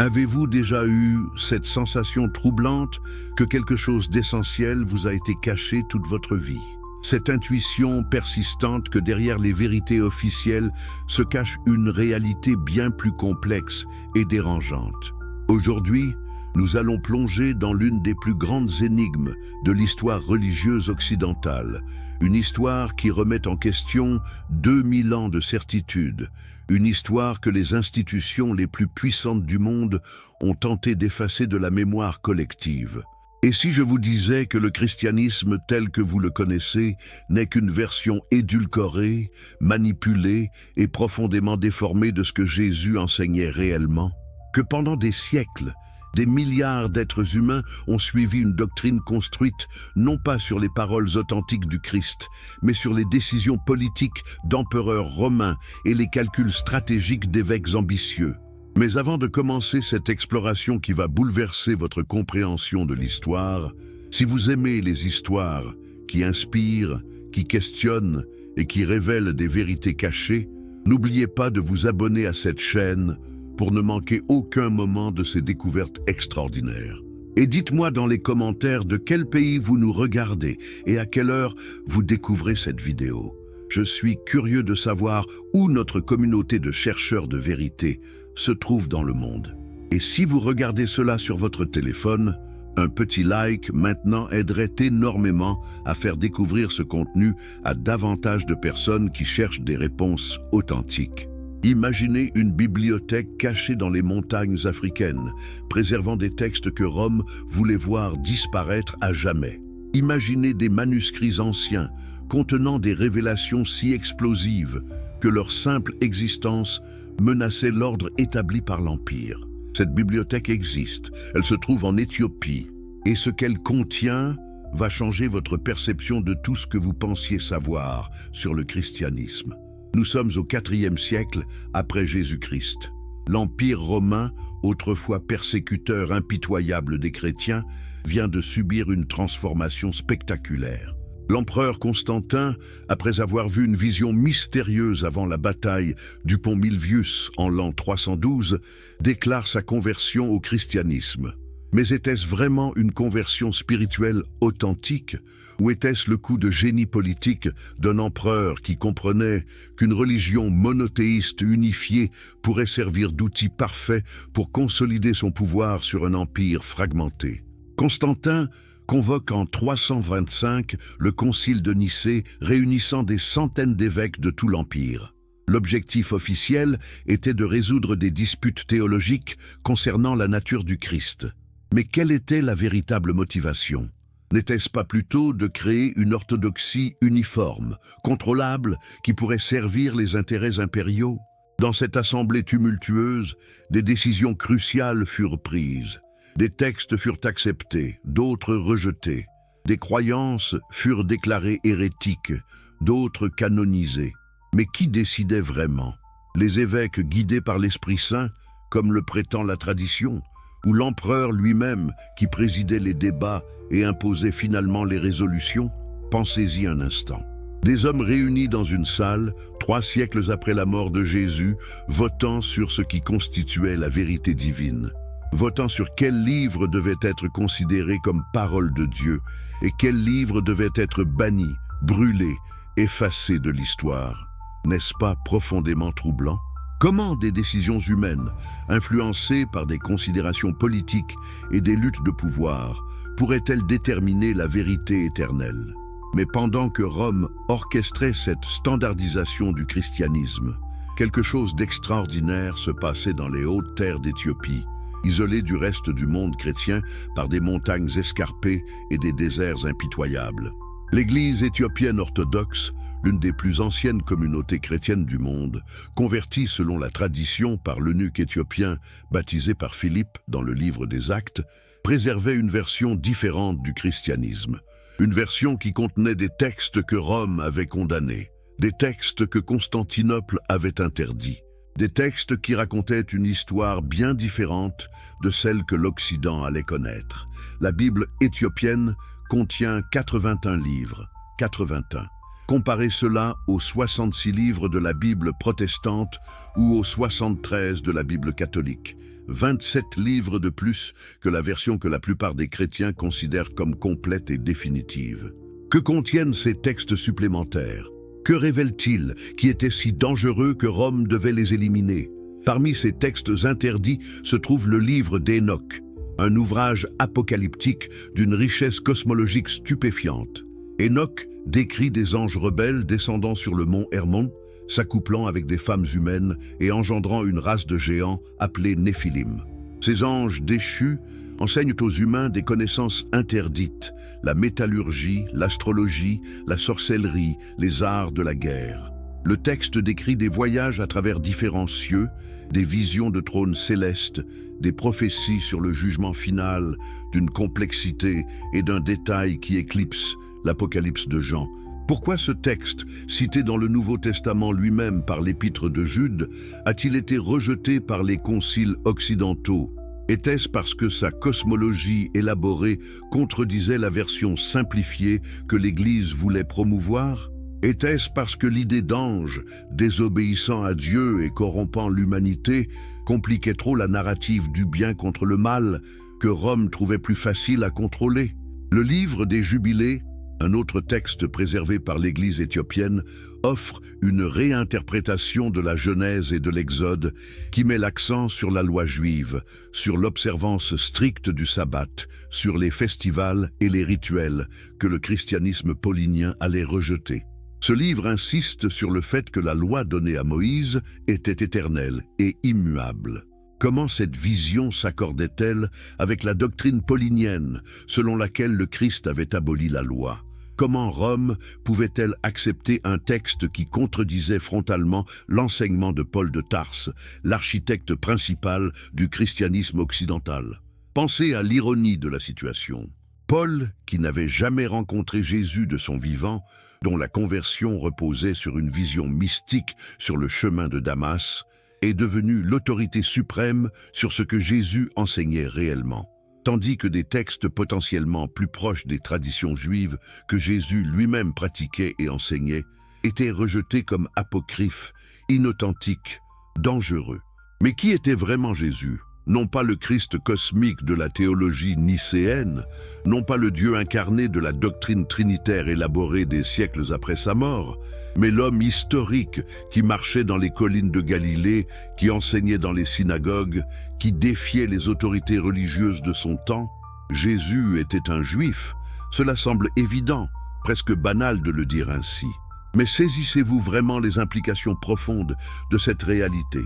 Avez-vous déjà eu cette sensation troublante que quelque chose d'essentiel vous a été caché toute votre vie? Cette intuition persistante que derrière les vérités officielles se cache une réalité bien plus complexe et dérangeante. Aujourd'hui, nous allons plonger dans l'une des plus grandes énigmes de l'histoire religieuse occidentale, une histoire qui remet en question 2000 ans de certitude, une histoire que les institutions les plus puissantes du monde ont tenté d'effacer de la mémoire collective. Et si je vous disais que le christianisme tel que vous le connaissez n'est qu'une version édulcorée, manipulée et profondément déformée de ce que Jésus enseignait réellement? Que pendant des siècles, des milliards d'êtres humains ont suivi une doctrine construite non pas sur les paroles authentiques du Christ, mais sur les décisions politiques d'empereurs romains et les calculs stratégiques d'évêques ambitieux. Mais avant de commencer cette exploration qui va bouleverser votre compréhension de l'histoire, si vous aimez les histoires qui inspirent, qui questionnent et qui révèlent des vérités cachées, n'oubliez pas de vous abonner à cette chaîne pour ne manquer aucun moment de ces découvertes extraordinaires. Et dites-moi dans les commentaires de quel pays vous nous regardez et à quelle heure vous découvrez cette vidéo. Je suis curieux de savoir où notre communauté de chercheurs de vérité se trouve dans le monde. Et si vous regardez cela sur votre téléphone, un petit like maintenant aiderait énormément à faire découvrir ce contenu à davantage de personnes qui cherchent des réponses authentiques. Imaginez une bibliothèque cachée dans les montagnes africaines, préservant des textes que Rome voulait voir disparaître à jamais. Imaginez des manuscrits anciens, contenant des révélations si explosives que leur simple existence menaçait l'ordre établi par l'Empire. Cette bibliothèque existe, elle se trouve en Éthiopie, et ce qu'elle contient va changer votre perception de tout ce que vous pensiez savoir sur le christianisme. Nous sommes au IVe siècle après Jésus-Christ. L'Empire romain, autrefois persécuteur impitoyable des chrétiens, vient de subir une transformation spectaculaire. L'empereur Constantin, après avoir vu une vision mystérieuse avant la bataille du pont Milvius en l'an 312, déclare sa conversion au christianisme. Mais était-ce vraiment une conversion spirituelle authentique? Ou était-ce le coup de génie politique d'un empereur qui comprenait qu'une religion monothéiste unifiée pourrait servir d'outil parfait pour consolider son pouvoir sur un empire fragmenté? Constantin convoque en 325 le concile de Nicée réunissant des centaines d'évêques de tout l'empire. L'objectif officiel était de résoudre des disputes théologiques concernant la nature du Christ. Mais quelle était la véritable motivation? N'était-ce pas plutôt de créer une orthodoxie uniforme, contrôlable, qui pourrait servir les intérêts impériaux? Dans cette assemblée tumultueuse, des décisions cruciales furent prises. Des textes furent acceptés, d'autres rejetés. Des croyances furent déclarées hérétiques, d'autres canonisées. Mais qui décidait vraiment? Les évêques guidés par l'Esprit Saint, comme le prétend la tradition, ou l'empereur lui-même qui présidait les débats et imposait finalement les résolutions? Pensez-y un instant. Des hommes réunis dans une salle, 3 siècles après la mort de Jésus, votant sur ce qui constituait la vérité divine. Votant sur quel livre devait être considéré comme parole de Dieu et quel livre devait être banni, brûlé, effacé de l'histoire. N'est-ce pas profondément troublant? Comment des décisions humaines, influencées par des considérations politiques et des luttes de pouvoir, pourraient-elles déterminer la vérité éternelle? Mais pendant que Rome orchestrait cette standardisation du christianisme, quelque chose d'extraordinaire se passait dans les hautes terres d'Éthiopie, isolées du reste du monde chrétien par des montagnes escarpées et des déserts impitoyables. L'Église éthiopienne orthodoxe, l'une des plus anciennes communautés chrétiennes du monde, convertie selon la tradition par l'eunuque éthiopien baptisé par Philippe dans le livre des Actes, préservait une version différente du christianisme. Une version qui contenait des textes que Rome avait condamnés, des textes que Constantinople avait interdits, des textes qui racontaient une histoire bien différente de celle que l'Occident allait connaître. La Bible éthiopienne contient 81 livres, 81. Comparez cela aux 66 livres de la Bible protestante ou aux 73 de la Bible catholique. 27 livres de plus que la version que la plupart des chrétiens considèrent comme complète et définitive. Que contiennent ces textes supplémentaires? Que révèlent-ils qui étaient si dangereux que Rome devait les éliminer? Parmi ces textes interdits se trouve le livre d'Hénoch, un ouvrage apocalyptique d'une richesse cosmologique stupéfiante. Hénoch décrit des anges rebelles descendant sur le mont Hermon, s'accouplant avec des femmes humaines et engendrant une race de géants appelés Néphilim. Ces anges déchus enseignent aux humains des connaissances interdites, la métallurgie, l'astrologie, la sorcellerie, les arts de la guerre. Le texte décrit des voyages à travers différents cieux, des visions de trônes célestes, des prophéties sur le jugement final, d'une complexité et d'un détail qui éclipse l'Apocalypse de Jean. Pourquoi ce texte, cité dans le Nouveau Testament lui-même par l'Épître de Jude, a-t-il été rejeté par les conciles occidentaux? Était-ce parce que sa cosmologie élaborée contredisait la version simplifiée que l'Église voulait promouvoir? Était-ce parce que l'idée d'ange, désobéissant à Dieu et corrompant l'humanité, compliquait trop la narrative du bien contre le mal, que Rome trouvait plus facile à contrôler? Le livre des Jubilés, un autre texte préservé par l'Église éthiopienne, offre une réinterprétation de la Genèse et de l'Exode qui met l'accent sur la loi juive, sur l'observance stricte du sabbat, sur les festivals et les rituels que le christianisme paulinien allait rejeter. Ce livre insiste sur le fait que la loi donnée à Moïse était éternelle et immuable. Comment cette vision s'accordait-elle avec la doctrine paulinienne, selon laquelle le Christ avait aboli la loi? Comment Rome pouvait-elle accepter un texte qui contredisait frontalement l'enseignement de Paul de Tarse, l'architecte principal du christianisme occidental? Pensez à l'ironie de la situation. Paul, qui n'avait jamais rencontré Jésus de son vivant, dont la conversion reposait sur une vision mystique sur le chemin de Damas, est devenu l'autorité suprême sur ce que Jésus enseignait réellement. Tandis que des textes potentiellement plus proches des traditions juives que Jésus lui-même pratiquait et enseignait étaient rejetés comme apocryphes, inauthentiques, dangereux. Mais qui était vraiment Jésus? Non pas le Christ cosmique de la théologie nicéenne, non pas le Dieu incarné de la doctrine trinitaire élaborée des siècles après sa mort, mais l'homme historique qui marchait dans les collines de Galilée, qui enseignait dans les synagogues, qui défiait les autorités religieuses de son temps. Jésus était un juif. Cela semble évident, presque banal de le dire ainsi. Mais saisissez-vous vraiment les implications profondes de cette réalité?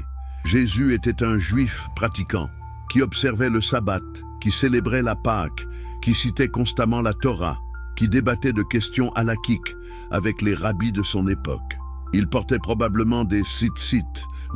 Jésus était un juif pratiquant, qui observait le sabbat, qui célébrait la Pâque, qui citait constamment la Torah, qui débattait de questions halakhiques avec les rabbis de son époque. Il portait probablement des tzitzit,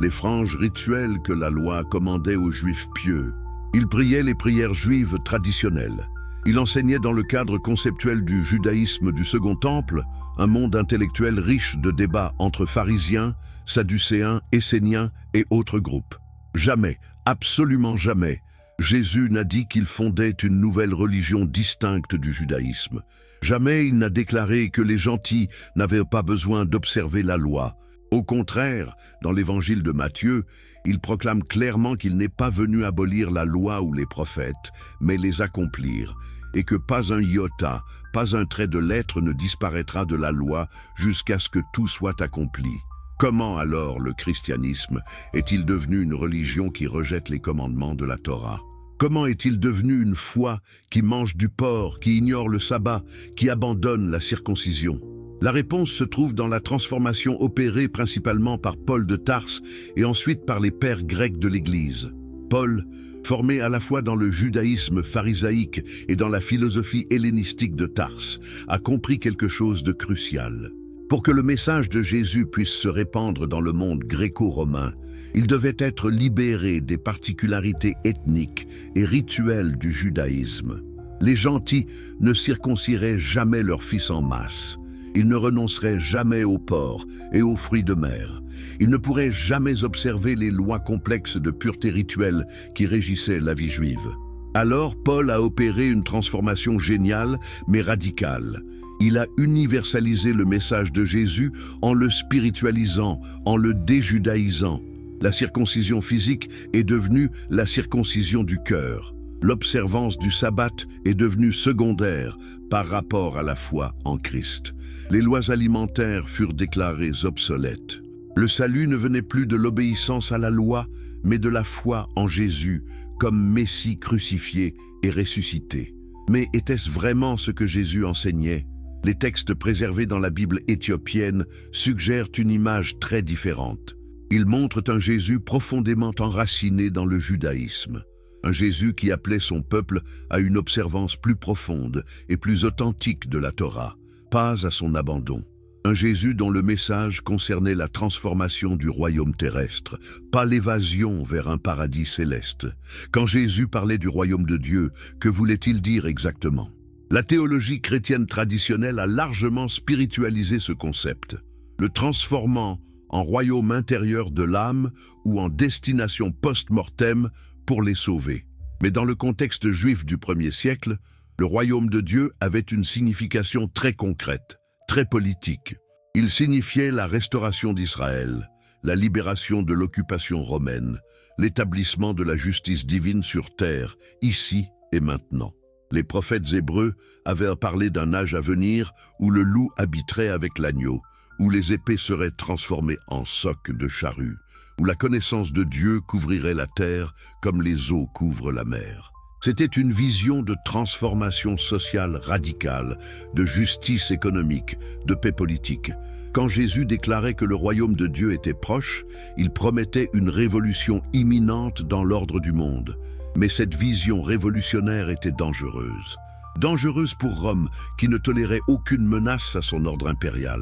les franges rituelles que la loi commandait aux juifs pieux. Il priait les prières juives traditionnelles. Il enseignait dans le cadre conceptuel du judaïsme du Second Temple, un monde intellectuel riche de débats entre pharisiens, sadducéens, esséniens et autres groupes. Jamais, absolument jamais, Jésus n'a dit qu'il fondait une nouvelle religion distincte du judaïsme. Jamais il n'a déclaré que les gentils n'avaient pas besoin d'observer la loi. Au contraire, dans l'évangile de Matthieu, il proclame clairement qu'il n'est pas venu abolir la loi ou les prophètes, mais les accomplir, et que pas un iota, pas un trait de lettre ne disparaîtra de la loi jusqu'à ce que tout soit accompli. Comment alors le christianisme est-il devenu une religion qui rejette les commandements de la Torah? Comment est-il devenu une foi qui mange du porc, qui ignore le sabbat, qui abandonne la circoncision? La réponse se trouve dans la transformation opérée principalement par Paul de Tarse et ensuite par les pères grecs de l'Église. Paul, formé à la fois dans le judaïsme pharisaïque et dans la philosophie hellénistique de Tarse, a compris quelque chose de crucial. Pour que le message de Jésus puisse se répandre dans le monde gréco-romain, il devait être libéré des particularités ethniques et rituelles du judaïsme. Les gentils ne circonciraient jamais leurs fils en masse. Ils ne renonceraient jamais au porc et aux fruits de mer. Ils ne pourraient jamais observer les lois complexes de pureté rituelle qui régissaient la vie juive. Alors Paul a opéré une transformation géniale mais radicale. Il a universalisé le message de Jésus en le spiritualisant, en le déjudaïsant. La circoncision physique est devenue la circoncision du cœur. L'observance du sabbat est devenue secondaire par rapport à la foi en Christ. Les lois alimentaires furent déclarées obsolètes. Le salut ne venait plus de l'obéissance à la loi, mais de la foi en Jésus comme Messie crucifié et ressuscité. Mais était-ce vraiment ce que Jésus enseignait? Les textes préservés dans la Bible éthiopienne suggèrent une image très différente. Ils montrent un Jésus profondément enraciné dans le judaïsme. Un Jésus qui appelait son peuple à une observance plus profonde et plus authentique de la Torah, pas à son abandon. Un Jésus dont le message concernait la transformation du royaume terrestre, pas l'évasion vers un paradis céleste. Quand Jésus parlait du royaume de Dieu, que voulait-il dire exactement? La théologie chrétienne traditionnelle a largement spiritualisé ce concept, le transformant en royaume intérieur de l'âme ou en destination post-mortem pour les sauver. Mais dans le contexte juif du 1er siècle, le royaume de Dieu avait une signification très concrète, très politique. Il signifiait la restauration d'Israël, la libération de l'occupation romaine, l'établissement de la justice divine sur terre, ici et maintenant. Les prophètes hébreux avaient parlé d'un âge à venir où le loup habiterait avec l'agneau, où les épées seraient transformées en socs de charrues, où la connaissance de Dieu couvrirait la terre comme les eaux couvrent la mer. C'était une vision de transformation sociale radicale, de justice économique, de paix politique. Quand Jésus déclarait que le royaume de Dieu était proche, il promettait une révolution imminente dans l'ordre du monde. Mais cette vision révolutionnaire était dangereuse. Dangereuse pour Rome, qui ne tolérait aucune menace à son ordre impérial.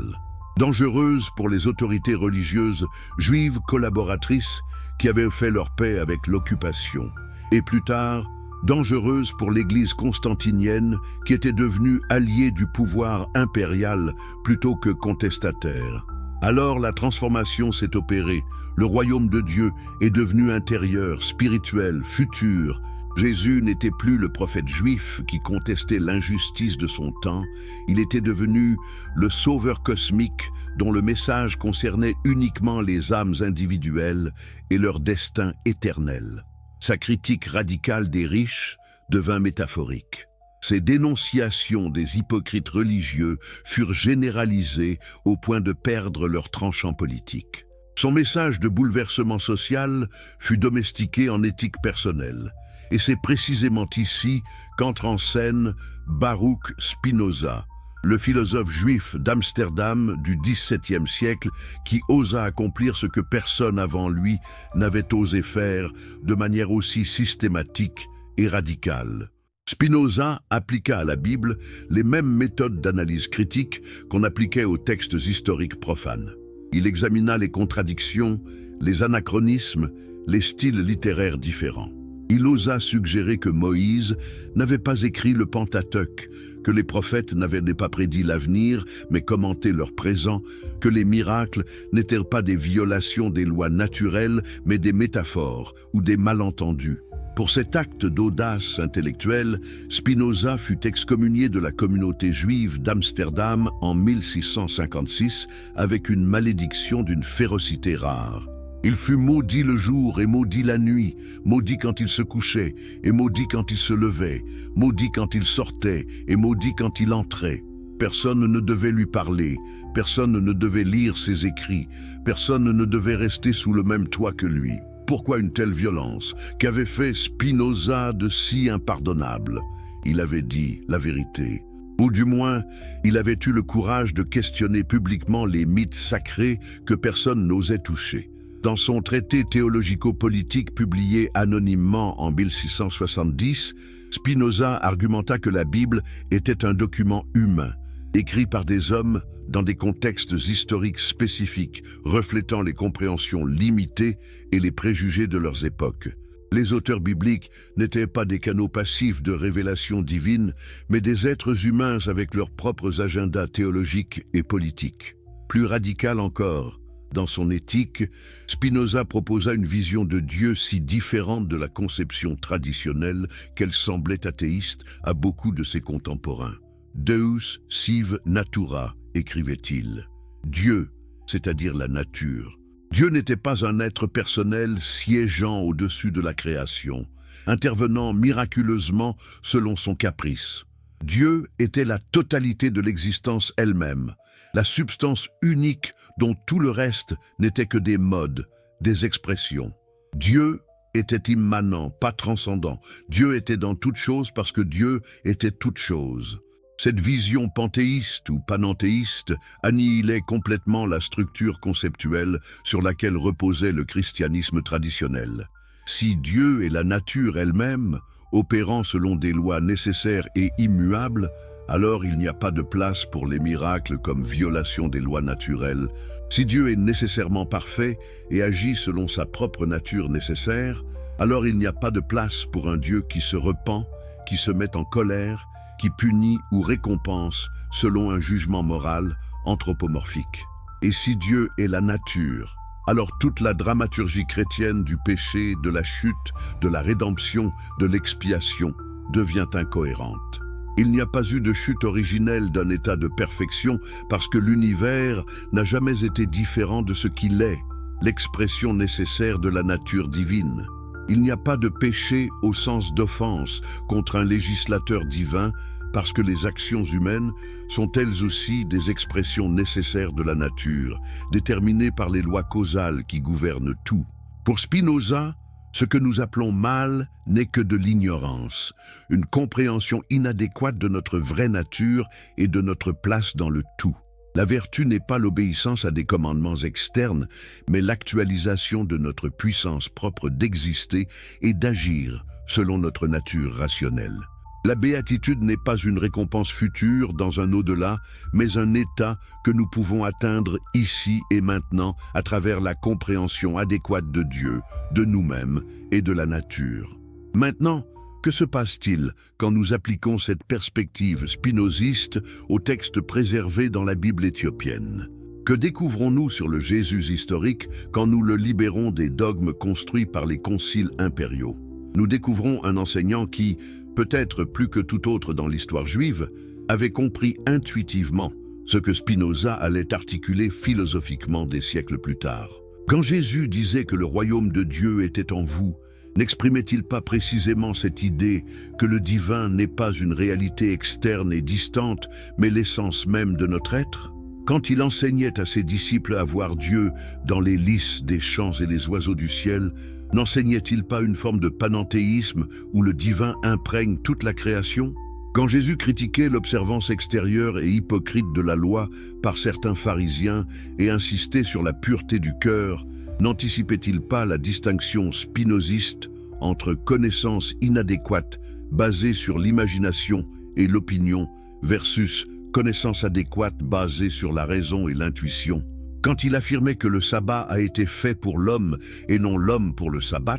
Dangereuse pour les autorités religieuses juives collaboratrices qui avaient fait leur paix avec l'occupation. Et plus tard, dangereuse pour l'Église constantinienne qui était devenue alliée du pouvoir impérial plutôt que contestataire. Alors la transformation s'est opérée. Le royaume de Dieu est devenu intérieur, spirituel, futur. Jésus n'était plus le prophète juif qui contestait l'injustice de son temps. Il était devenu le sauveur cosmique dont le message concernait uniquement les âmes individuelles et leur destin éternel. Sa critique radicale des riches devint métaphorique. Ses dénonciations des hypocrites religieux furent généralisées au point de perdre leur tranchant politique. Son message de bouleversement social fut domestiqué en éthique personnelle. Et c'est précisément ici qu'entre en scène Baruch Spinoza, le philosophe juif d'Amsterdam du XVIIe siècle qui osa accomplir ce que personne avant lui n'avait osé faire de manière aussi systématique et radicale. Spinoza appliqua à la Bible les mêmes méthodes d'analyse critique qu'on appliquait aux textes historiques profanes. Il examina les contradictions, les anachronismes, les styles littéraires différents. Il osa suggérer que Moïse n'avait pas écrit le Pentateuque, que les prophètes n'avaient pas prédit l'avenir, mais commenté leur présent, que les miracles n'étaient pas des violations des lois naturelles, mais des métaphores ou des malentendus. Pour cet acte d'audace intellectuelle, Spinoza fut excommunié de la communauté juive d'Amsterdam en 1656 avec une malédiction d'une férocité rare. Il fut maudit le jour et maudit la nuit, maudit quand il se couchait et maudit quand il se levait, maudit quand il sortait et maudit quand il entrait. Personne ne devait lui parler, personne ne devait lire ses écrits, personne ne devait rester sous le même toit que lui. Pourquoi une telle violence? Qu'avait fait Spinoza de si impardonnable? Il avait dit la vérité. Ou du moins, il avait eu le courage de questionner publiquement les mythes sacrés que personne n'osait toucher. Dans son traité théologico-politique publié anonymement en 1670, Spinoza argumenta que la Bible était un document humain, écrit par des hommes dans des contextes historiques spécifiques, reflétant les compréhensions limitées et les préjugés de leurs époques. Les auteurs bibliques n'étaient pas des canaux passifs de révélation divine, mais des êtres humains avec leurs propres agendas théologiques et politiques. Plus radical encore, dans son éthique, Spinoza proposa une vision de Dieu si différente de la conception traditionnelle qu'elle semblait athéiste à beaucoup de ses contemporains. Deus sive natura, écrivait-il. Dieu, c'est-à-dire la nature. Dieu n'était pas un être personnel siégeant au-dessus de la création, intervenant miraculeusement selon son caprice. Dieu était la totalité de l'existence elle-même, la substance unique dont tout le reste n'était que des modes, des expressions. Dieu était immanent, pas transcendant. Dieu était dans toute chose parce que Dieu était toute chose. Cette vision panthéiste ou panenthéiste annihilait complètement la structure conceptuelle sur laquelle reposait le christianisme traditionnel. Si Dieu est la nature elle-même, opérant selon des lois nécessaires et immuables, alors il n'y a pas de place pour les miracles comme violation des lois naturelles. Si Dieu est nécessairement parfait et agit selon sa propre nature nécessaire, alors il n'y a pas de place pour un Dieu qui se repent, qui se met en colère, qui punit ou récompense selon un jugement moral anthropomorphique. Et si Dieu est la nature, alors toute la dramaturgie chrétienne du péché, de la chute, de la rédemption, de l'expiation devient incohérente. Il n'y a pas eu de chute originelle d'un état de perfection parce que l'univers n'a jamais été différent de ce qu'il est, l'expression nécessaire de la nature divine. Il n'y a pas de péché au sens d'offense contre un législateur divin parce que les actions humaines sont elles aussi des expressions nécessaires de la nature, déterminées par les lois causales qui gouvernent tout. Pour Spinoza, ce que nous appelons mal n'est que de l'ignorance, une compréhension inadéquate de notre vraie nature et de notre place dans le tout. La vertu n'est pas l'obéissance à des commandements externes, mais l'actualisation de notre puissance propre d'exister et d'agir selon notre nature rationnelle. La béatitude n'est pas une récompense future dans un au-delà, mais un état que nous pouvons atteindre ici et maintenant à travers la compréhension adéquate de Dieu, de nous-mêmes et de la nature. Maintenant, que se passe-t-il quand nous appliquons cette perspective spinoziste aux textes préservés dans la Bible éthiopienne? Que découvrons-nous sur le Jésus historique quand nous le libérons des dogmes construits par les conciles impériaux? Nous découvrons un enseignant qui, peut-être plus que tout autre dans l'histoire juive, avait compris intuitivement ce que Spinoza allait articuler philosophiquement des siècles plus tard. Quand Jésus disait que le royaume de Dieu était en vous, n'exprimait-il pas précisément cette idée que le divin n'est pas une réalité externe et distante, mais l'essence même de notre être? Quand il enseignait à ses disciples à voir Dieu dans les lys des champs et les oiseaux du ciel, n'enseignait-il pas une forme de panenthéisme où le divin imprègne toute la création? Quand Jésus critiquait l'observance extérieure et hypocrite de la loi par certains pharisiens et insistait sur la pureté du cœur, n'anticipait-il pas la distinction spinoziste entre connaissance inadéquate basée sur l'imagination et l'opinion versus connaissance adéquate basée sur la raison et l'intuition? Quand il affirmait que le sabbat a été fait pour l'homme et non l'homme pour le sabbat,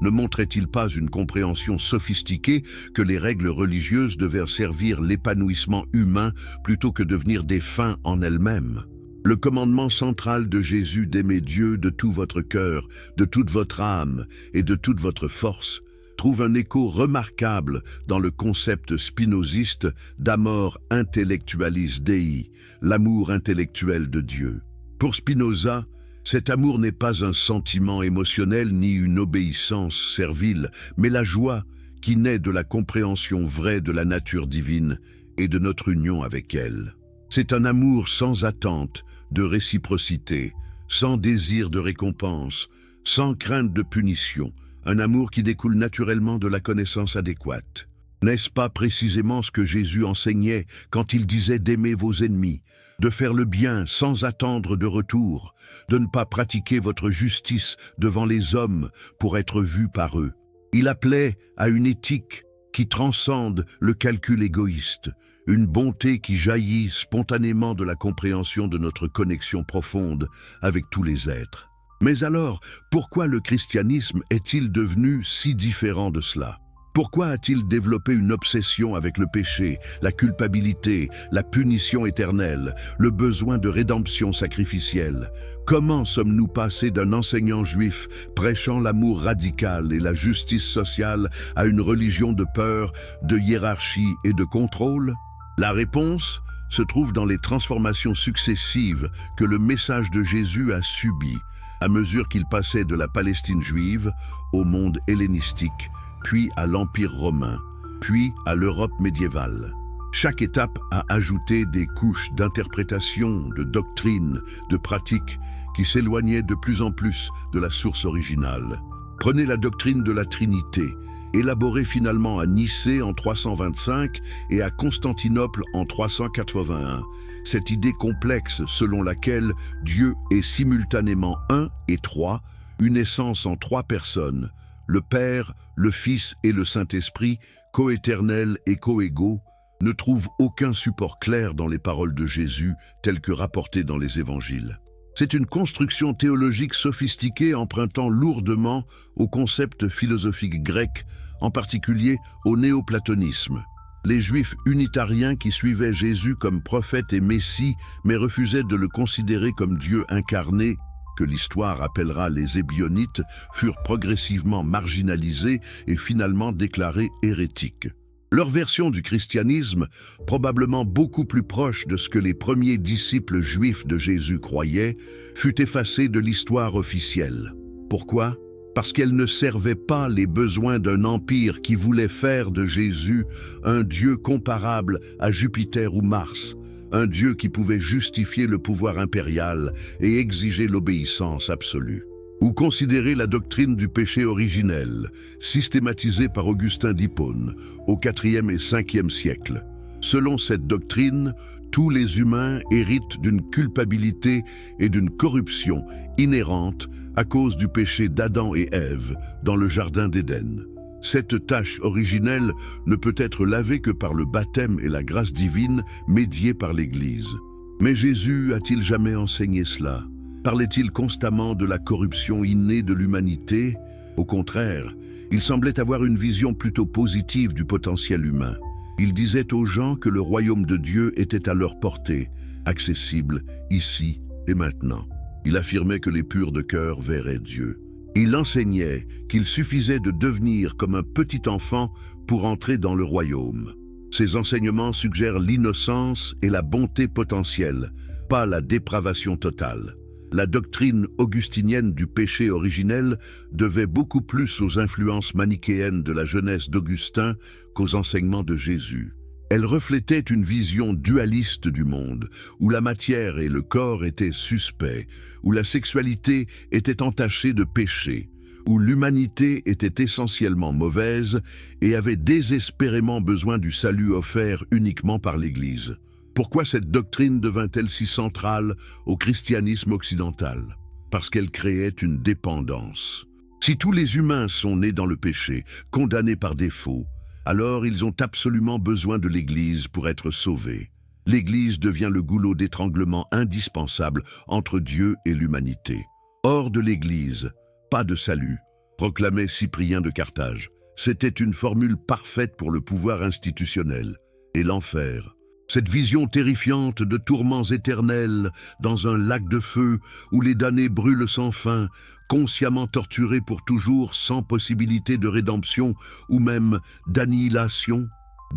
ne montrait-il pas une compréhension sophistiquée que les règles religieuses devaient servir l'épanouissement humain plutôt que devenir des fins en elles-mêmes? Le commandement central de Jésus d'aimer Dieu de tout votre cœur, de toute votre âme et de toute votre force trouve un écho remarquable dans le concept spinoziste d'amor intellectualis Dei, l'amour intellectuel de Dieu. Pour Spinoza, cet amour n'est pas un sentiment émotionnel ni une obéissance servile, mais la joie qui naît de la compréhension vraie de la nature divine et de notre union avec elle. C'est un amour sans attente de réciprocité, sans désir de récompense, sans crainte de punition, un amour qui découle naturellement de la connaissance adéquate. N'est-ce pas précisément ce que Jésus enseignait quand il disait d'aimer vos ennemis, de faire le bien sans attendre de retour, de ne pas pratiquer votre justice devant les hommes pour être vu par eux? Il appelait à une éthique qui transcende le calcul égoïste, une bonté qui jaillit spontanément de la compréhension de notre connexion profonde avec tous les êtres. Mais alors, pourquoi le christianisme est-il devenu si différent de cela? Pourquoi a-t-il développé une obsession avec le péché, la culpabilité, la punition éternelle, le besoin de rédemption sacrificielle? Comment sommes-nous passés d'un enseignant juif prêchant l'amour radical et la justice sociale à une religion de peur, de hiérarchie et de contrôle? La réponse se trouve dans les transformations successives que le message de Jésus a subies à mesure qu'il passait de la Palestine juive au monde hellénistique, puis à l'Empire romain, puis à l'Europe médiévale. Chaque étape a ajouté des couches d'interprétation, de doctrine, de pratique qui s'éloignaient de plus en plus de la source originale. Prenez la doctrine de la Trinité, élaborée finalement à Nicée en 325 et à Constantinople en 381. Cette idée complexe selon laquelle Dieu est simultanément un et trois, une essence en trois personnes, le Père, le Fils et le Saint-Esprit, coéternels et coégaux, ne trouve aucun support clair dans les paroles de Jésus telles que rapportées dans les évangiles. C'est une construction théologique sophistiquée empruntant lourdement aux concepts philosophiques grecs, en particulier au néoplatonisme. Les Juifs unitariens qui suivaient Jésus comme prophète et Messie, mais refusaient de le considérer comme Dieu incarné, que l'histoire appellera les Ébionites, furent progressivement marginalisés et finalement déclarés hérétiques. Leur version du christianisme, probablement beaucoup plus proche de ce que les premiers disciples juifs de Jésus croyaient, fut effacée de l'histoire officielle. Pourquoi ? Parce qu'elle ne servait pas les besoins d'un empire qui voulait faire de Jésus un Dieu comparable à Jupiter ou Mars, un Dieu qui pouvait justifier le pouvoir impérial et exiger l'obéissance absolue. Ou considérer la doctrine du péché originel, systématisée par Augustin d'Hippone au IVe et Ve siècle. Selon cette doctrine, tous les humains héritent d'une culpabilité et d'une corruption inhérentes à cause du péché d'Adam et Ève dans le jardin d'Éden. Cette tâche originelle ne peut être lavée que par le baptême et la grâce divine médiée par l'Église. Mais Jésus a-t-il jamais enseigné cela ? Parlait-il constamment de la corruption innée de l'humanité ? Au contraire, il semblait avoir une vision plutôt positive du potentiel humain. Il disait aux gens que le royaume de Dieu était à leur portée, accessible ici et maintenant. Il affirmait que les purs de cœur verraient Dieu. Il enseignait qu'il suffisait de devenir comme un petit enfant pour entrer dans le royaume. Ses enseignements suggèrent l'innocence et la bonté potentielle, pas la dépravation totale. La doctrine augustinienne du péché originel devait beaucoup plus aux influences manichéennes de la jeunesse d'Augustin qu'aux enseignements de Jésus. Elle reflétait une vision dualiste du monde, où la matière et le corps étaient suspects, où la sexualité était entachée de péché, où l'humanité était essentiellement mauvaise et avait désespérément besoin du salut offert uniquement par l'Église. Pourquoi cette doctrine devint-elle si centrale au christianisme occidental? Parce qu'elle créait une dépendance. Si tous les humains sont nés dans le péché, condamnés par défaut, alors ils ont absolument besoin de l'Église pour être sauvés. L'Église devient le goulot d'étranglement indispensable entre Dieu et l'humanité. Hors de l'Église, pas de salut, proclamait Cyprien de Carthage. C'était une formule parfaite pour le pouvoir institutionnel. Et l'enfer. Cette vision terrifiante de tourments éternels dans un lac de feu où les damnés brûlent sans fin, consciemment torturés pour toujours sans possibilité de rédemption ou même d'annihilation.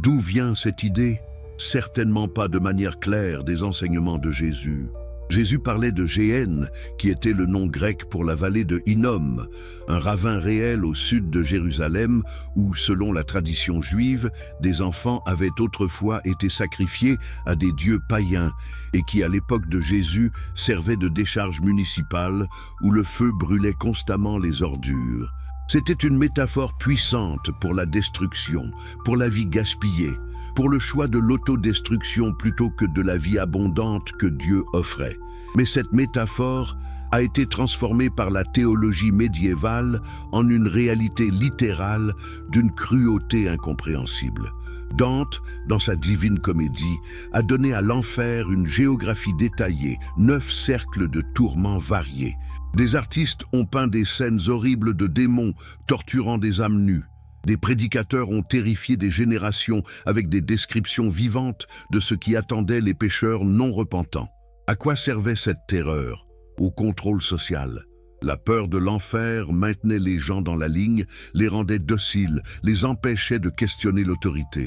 D'où vient cette idée? Certainement pas de manière claire des enseignements de Jésus. Jésus parlait de Géhenne, qui était le nom grec pour la vallée de Hinnom, un ravin réel au sud de Jérusalem où, selon la tradition juive, des enfants avaient autrefois été sacrifiés à des dieux païens et qui, à l'époque de Jésus, servaient de décharge municipale où le feu brûlait constamment les ordures. C'était une métaphore puissante pour la destruction, pour la vie gaspillée, pour le choix de l'autodestruction plutôt que de la vie abondante que Dieu offrait. Mais cette métaphore a été transformée par la théologie médiévale en une réalité littérale d'une cruauté incompréhensible. Dante, dans sa Divine Comédie, a donné à l'enfer une géographie détaillée, 9 cercles de tourments variés. Des artistes ont peint des scènes horribles de démons torturant des âmes nues. Des prédicateurs ont terrifié des générations avec des descriptions vivantes de ce qui attendait les pécheurs non repentants. À quoi servait cette terreur? Au contrôle social. La peur de l'enfer maintenait les gens dans la ligne, les rendait dociles, les empêchait de questionner l'autorité.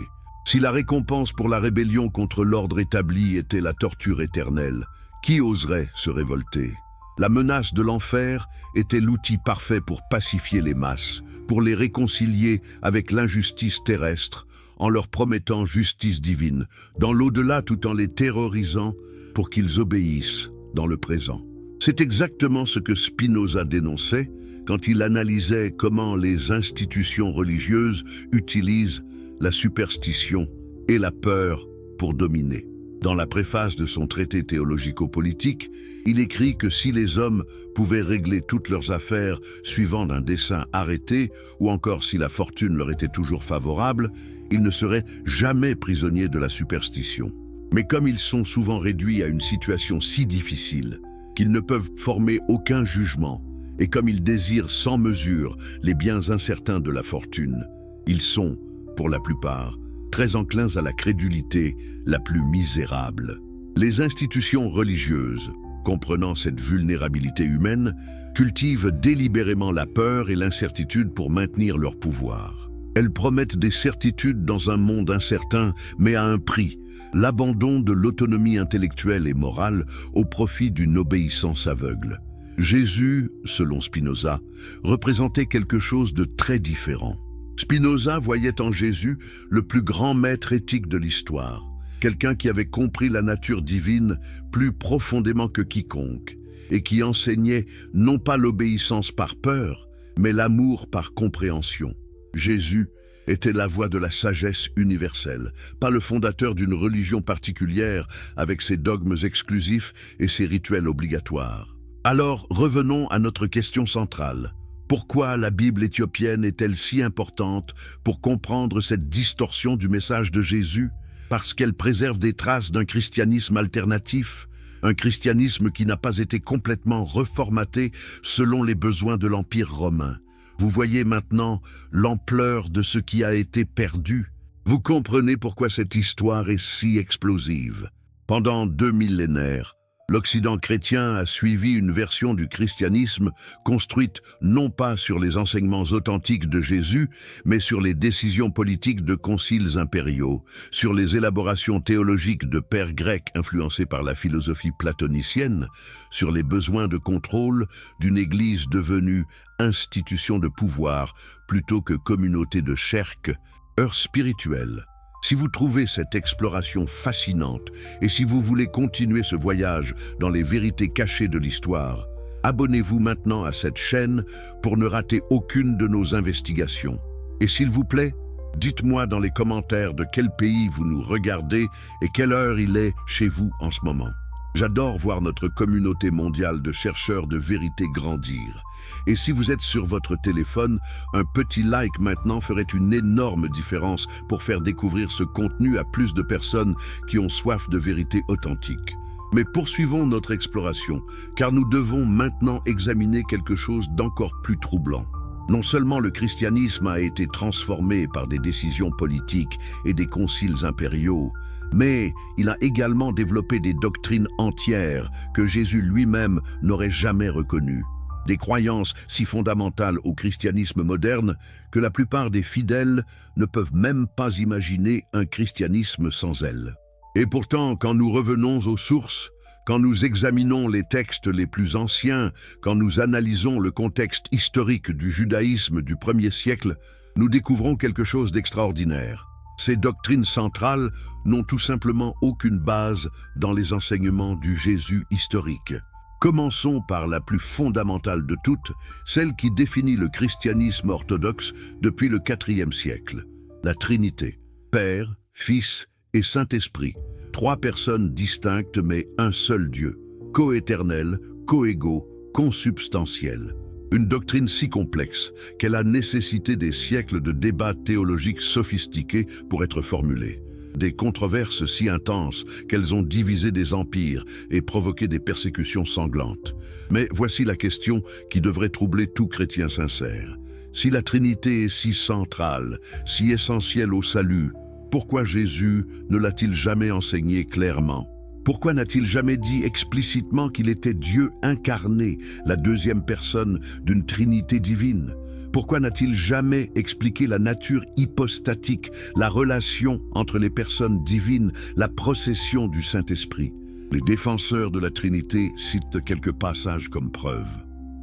Si la récompense pour la rébellion contre l'ordre établi était la torture éternelle, qui oserait se révolter? La menace de l'enfer était l'outil parfait pour pacifier les masses, pour les réconcilier avec l'injustice terrestre, en leur promettant justice divine, dans l'au-delà tout en les terrorisant pour qu'ils obéissent dans le présent. C'est exactement ce que Spinoza dénonçait quand il analysait comment les institutions religieuses utilisent la superstition et la peur pour dominer. Dans la préface de son traité théologico-politique, il écrit que si les hommes pouvaient régler toutes leurs affaires suivant un dessein arrêté, ou encore si la fortune leur était toujours favorable, ils ne seraient jamais prisonniers de la superstition. Mais comme ils sont souvent réduits à une situation si difficile qu'ils ne peuvent former aucun jugement, et comme ils désirent sans mesure les biens incertains de la fortune, ils sont, pour la plupart, très enclins à la crédulité la plus misérable. Les institutions religieuses, comprenant cette vulnérabilité humaine, cultivent délibérément la peur et l'incertitude pour maintenir leur pouvoir. Elles promettent des certitudes dans un monde incertain, mais à un prix, l'abandon de l'autonomie intellectuelle et morale au profit d'une obéissance aveugle. Jésus, selon Spinoza, représentait quelque chose de très différent. Spinoza voyait en Jésus le plus grand maître éthique de l'histoire, quelqu'un qui avait compris la nature divine plus profondément que quiconque, et qui enseignait non pas l'obéissance par peur, mais l'amour par compréhension. Jésus était la voix de la sagesse universelle, pas le fondateur d'une religion particulière avec ses dogmes exclusifs et ses rituels obligatoires. Alors revenons à notre question centrale. Pourquoi la Bible éthiopienne est-elle si importante pour comprendre cette distorsion du message de Jésus? Parce qu'elle préserve des traces d'un christianisme alternatif, un christianisme qui n'a pas été complètement reformaté selon les besoins de l'Empire romain. Vous voyez maintenant l'ampleur de ce qui a été perdu. Vous comprenez pourquoi cette histoire est si explosive. Pendant 2 millénaires, l'Occident chrétien a suivi une version du christianisme construite non pas sur les enseignements authentiques de Jésus, mais sur les décisions politiques de conciles impériaux, sur les élaborations théologiques de pères grecs influencés par la philosophie platonicienne, sur les besoins de contrôle d'une Église devenue institution de pouvoir plutôt que communauté de cherques, heure spirituelle. Si vous trouvez cette exploration fascinante et si vous voulez continuer ce voyage dans les vérités cachées de l'histoire, abonnez-vous maintenant à cette chaîne pour ne rater aucune de nos investigations. Et s'il vous plaît, dites-moi dans les commentaires de quel pays vous nous regardez et quelle heure il est chez vous en ce moment. J'adore voir notre communauté mondiale de chercheurs de vérité grandir. Et si vous êtes sur votre téléphone, un petit like maintenant ferait une énorme différence pour faire découvrir ce contenu à plus de personnes qui ont soif de vérité authentique. Mais poursuivons notre exploration, car nous devons maintenant examiner quelque chose d'encore plus troublant. Non seulement le christianisme a été transformé par des décisions politiques et des conciles impériaux, mais il a également développé des doctrines entières que Jésus lui-même n'aurait jamais reconnues. Des croyances si fondamentales au christianisme moderne que la plupart des fidèles ne peuvent même pas imaginer un christianisme sans elles. Et pourtant, quand nous revenons aux sources, quand nous examinons les textes les plus anciens, quand nous analysons le contexte historique du judaïsme du 1er siècle, nous découvrons quelque chose d'extraordinaire. Ces doctrines centrales n'ont tout simplement aucune base dans les enseignements du Jésus historique. Commençons par la plus fondamentale de toutes, celle qui définit le christianisme orthodoxe depuis le IVe siècle. La Trinité, Père, Fils et Saint-Esprit, 3 personnes distinctes mais un seul Dieu, coéternel, coégaux, consubstantiel. Une doctrine si complexe qu'elle a nécessité des siècles de débats théologiques sophistiqués pour être formulée. Des controverses si intenses qu'elles ont divisé des empires et provoqué des persécutions sanglantes. Mais voici la question qui devrait troubler tout chrétien sincère. Si la Trinité est si centrale, si essentielle au salut, pourquoi Jésus ne l'a-t-il jamais enseigné clairement? Pourquoi n'a-t-il jamais dit explicitement qu'il était Dieu incarné, la 2e personne d'une Trinité divine? Pourquoi n'a-t-il jamais expliqué la nature hypostatique, la relation entre les personnes divines, la procession du Saint-Esprit? Les défenseurs de la Trinité citent quelques passages comme preuve.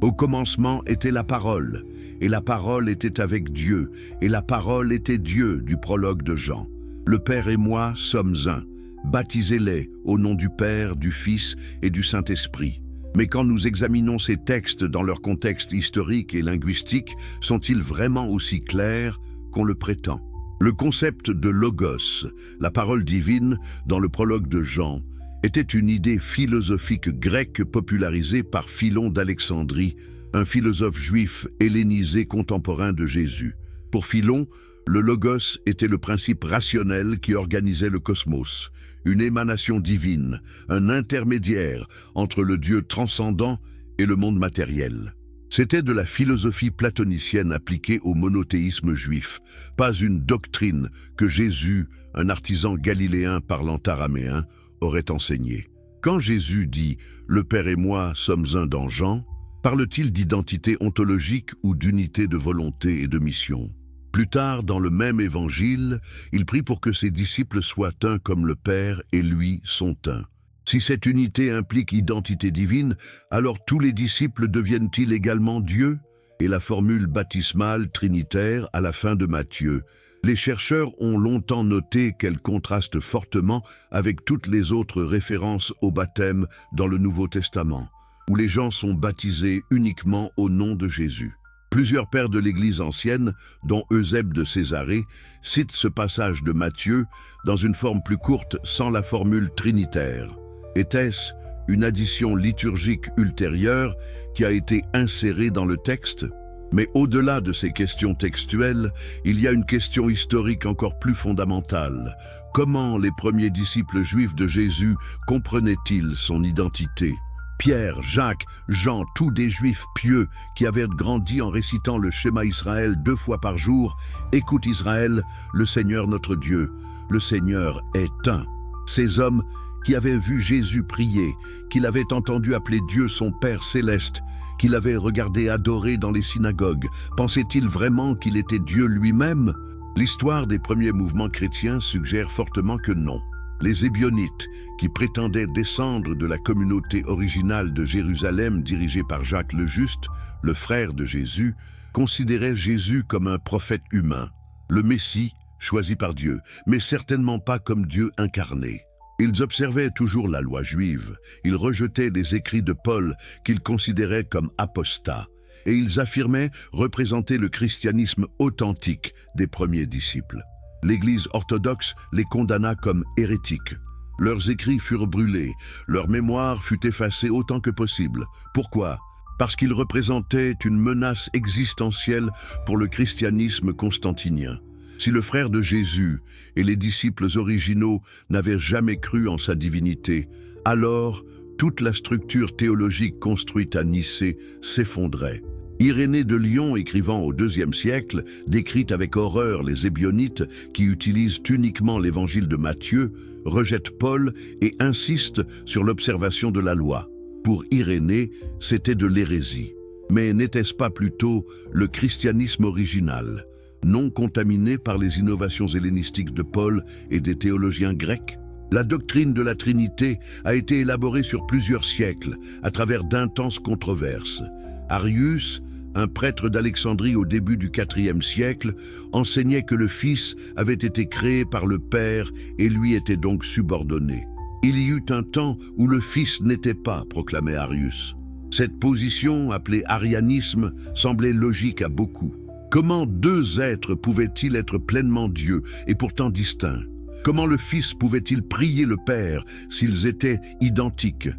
Au commencement était la parole, et la parole était avec Dieu, et la parole était Dieu, du prologue de Jean. Le Père et moi sommes un. Baptisez-les au nom du Père, du Fils et du Saint-Esprit. Mais quand nous examinons ces textes dans leur contexte historique et linguistique, sont-ils vraiment aussi clairs qu'on le prétend? Le concept de logos, la parole divine, dans le prologue de Jean, était une idée philosophique grecque popularisée par Philon d'Alexandrie, un philosophe juif hellénisé contemporain de Jésus. Pour Philon, le logos était le principe rationnel qui organisait le cosmos, une émanation divine, un intermédiaire entre le Dieu transcendant et le monde matériel. C'était de la philosophie platonicienne appliquée au monothéisme juif, pas une doctrine que Jésus, un artisan galiléen parlant araméen, aurait enseignée. Quand Jésus dit « Le Père et moi sommes un dans Jean », parle-t-il d'identité ontologique ou d'unité de volonté et de mission? Plus tard, dans le même évangile, il prie pour que ses disciples soient un comme le Père et lui sont un. Si cette unité implique identité divine, alors tous les disciples deviennent-ils également Dieu? Et la formule baptismale trinitaire à la fin de Matthieu. Les chercheurs ont longtemps noté qu'elle contraste fortement avec toutes les autres références au baptême dans le Nouveau Testament, où les gens sont baptisés uniquement au nom de Jésus. Plusieurs pères de l'Église ancienne, dont Eusèbe de Césarée, citent ce passage de Matthieu dans une forme plus courte sans la formule trinitaire. Était-ce une addition liturgique ultérieure qui a été insérée dans le texte? Mais au-delà de ces questions textuelles, il y a une question historique encore plus fondamentale. Comment les premiers disciples juifs de Jésus comprenaient-ils son identité? Pierre, Jacques, Jean, tous des juifs pieux qui avaient grandi en récitant le schéma Israël 2 fois par jour. Écoute Israël, le Seigneur notre Dieu, le Seigneur est un. Ces hommes qui avaient vu Jésus prier, qu'il avait entendu appeler Dieu son Père céleste, qu'il avait regardé adorer dans les synagogues, pensaient-ils vraiment qu'il était Dieu lui-même? L'histoire des premiers mouvements chrétiens suggère fortement que non. Les Ébionites, qui prétendaient descendre de la communauté originale de Jérusalem dirigée par Jacques le Juste, le frère de Jésus, considéraient Jésus comme un prophète humain, le Messie choisi par Dieu, mais certainement pas comme Dieu incarné. Ils observaient toujours la loi juive, ils rejetaient les écrits de Paul qu'ils considéraient comme apostats, et ils affirmaient représenter le christianisme authentique des premiers disciples. L'Église orthodoxe les condamna comme hérétiques. Leurs écrits furent brûlés, leur mémoire fut effacée autant que possible. Pourquoi? Parce qu'ils représentaient une menace existentielle pour le christianisme constantinien. Si le frère de Jésus et les disciples originaux n'avaient jamais cru en sa divinité, alors toute la structure théologique construite à Nicée s'effondrait. Irénée de Lyon, écrivant au IIe siècle, décrit avec horreur les Ébionites qui utilisent uniquement l'évangile de Matthieu, rejette Paul et insiste sur l'observation de la loi. Pour Irénée, c'était de l'hérésie. Mais n'était-ce pas plutôt le christianisme original, non contaminé par les innovations hellénistiques de Paul et des théologiens grecs? La doctrine de la Trinité a été élaborée sur plusieurs siècles, à travers d'intenses controverses. Arius, un prêtre d'Alexandrie au début du IVe siècle, enseignait que le Fils avait été créé par le Père et lui était donc subordonné. Il y eut un temps où le Fils n'était pas, proclamait Arius. Cette position, appelée arianisme, semblait logique à beaucoup. Comment deux êtres pouvaient-ils être pleinement Dieu et pourtant distincts? Comment le Fils pouvait-il prier le Père s'ils étaient identiques?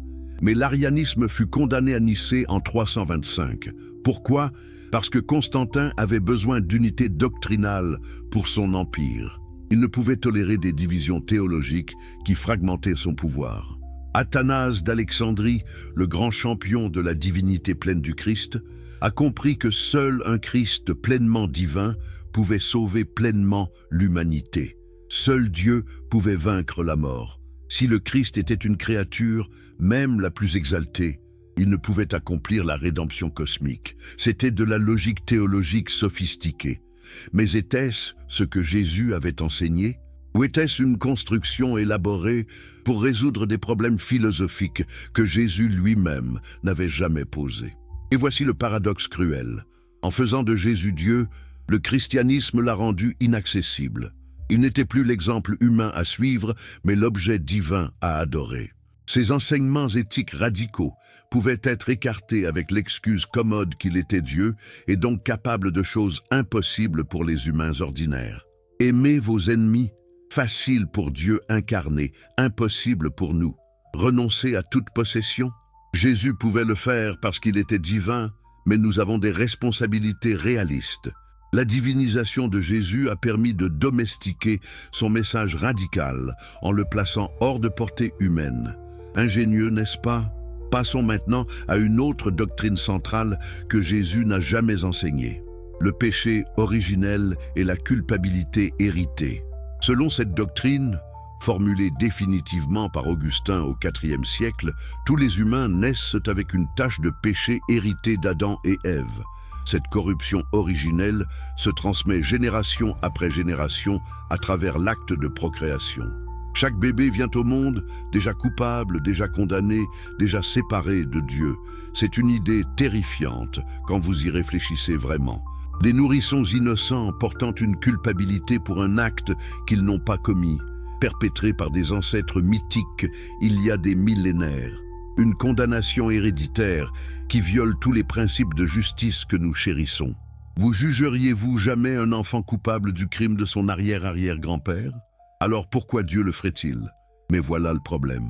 Mais l'arianisme fut condamné à Nicée en 325. Pourquoi? Parce que Constantin avait besoin d'unité doctrinale pour son empire. Il ne pouvait tolérer des divisions théologiques qui fragmentaient son pouvoir. Athanase d'Alexandrie, le grand champion de la divinité pleine du Christ, a compris que seul un Christ pleinement divin pouvait sauver pleinement l'humanité. Seul Dieu pouvait vaincre la mort. Si le Christ était une créature, même la plus exaltée, Il ne pouvait accomplir la rédemption cosmique. C'était de la logique théologique sophistiquée. Mais était-ce ce que Jésus avait enseigné? Ou était-ce une construction élaborée pour résoudre des problèmes philosophiques que Jésus lui-même n'avait jamais posés? Et voici le paradoxe cruel. En faisant de Jésus Dieu, le christianisme l'a rendu inaccessible. Il n'était plus l'exemple humain à suivre, mais l'objet divin à adorer. Ses enseignements éthiques radicaux pouvaient être écartés avec l'excuse commode qu'il était Dieu et donc capable de choses impossibles pour les humains ordinaires. Aimez vos ennemis, facile pour Dieu incarné, impossible pour nous. Renoncer à toute possession? Jésus pouvait le faire parce qu'il était divin, mais nous avons des responsabilités réalistes. La divinisation de Jésus a permis de domestiquer son message radical en le plaçant hors de portée humaine. Ingénieux, n'est-ce pas? Passons maintenant à une autre doctrine centrale que Jésus n'a jamais enseignée. Le péché originel et la culpabilité héritée. Selon cette doctrine, formulée définitivement par Augustin au IVe siècle, tous les humains naissent avec une tache de péché héritée d'Adam et Ève. Cette corruption originelle se transmet génération après génération à travers l'acte de procréation. Chaque bébé vient au monde déjà coupable, déjà condamné, déjà séparé de Dieu. C'est une idée terrifiante quand vous y réfléchissez vraiment. Des nourrissons innocents portant une culpabilité pour un acte qu'ils n'ont pas commis, perpétré par des ancêtres mythiques il y a des millénaires. Une condamnation héréditaire qui viole tous les principes de justice que nous chérissons. Vous jugeriez-vous jamais un enfant coupable du crime de son arrière-arrière-grand-père? Alors pourquoi Dieu le ferait-il? Mais voilà le problème.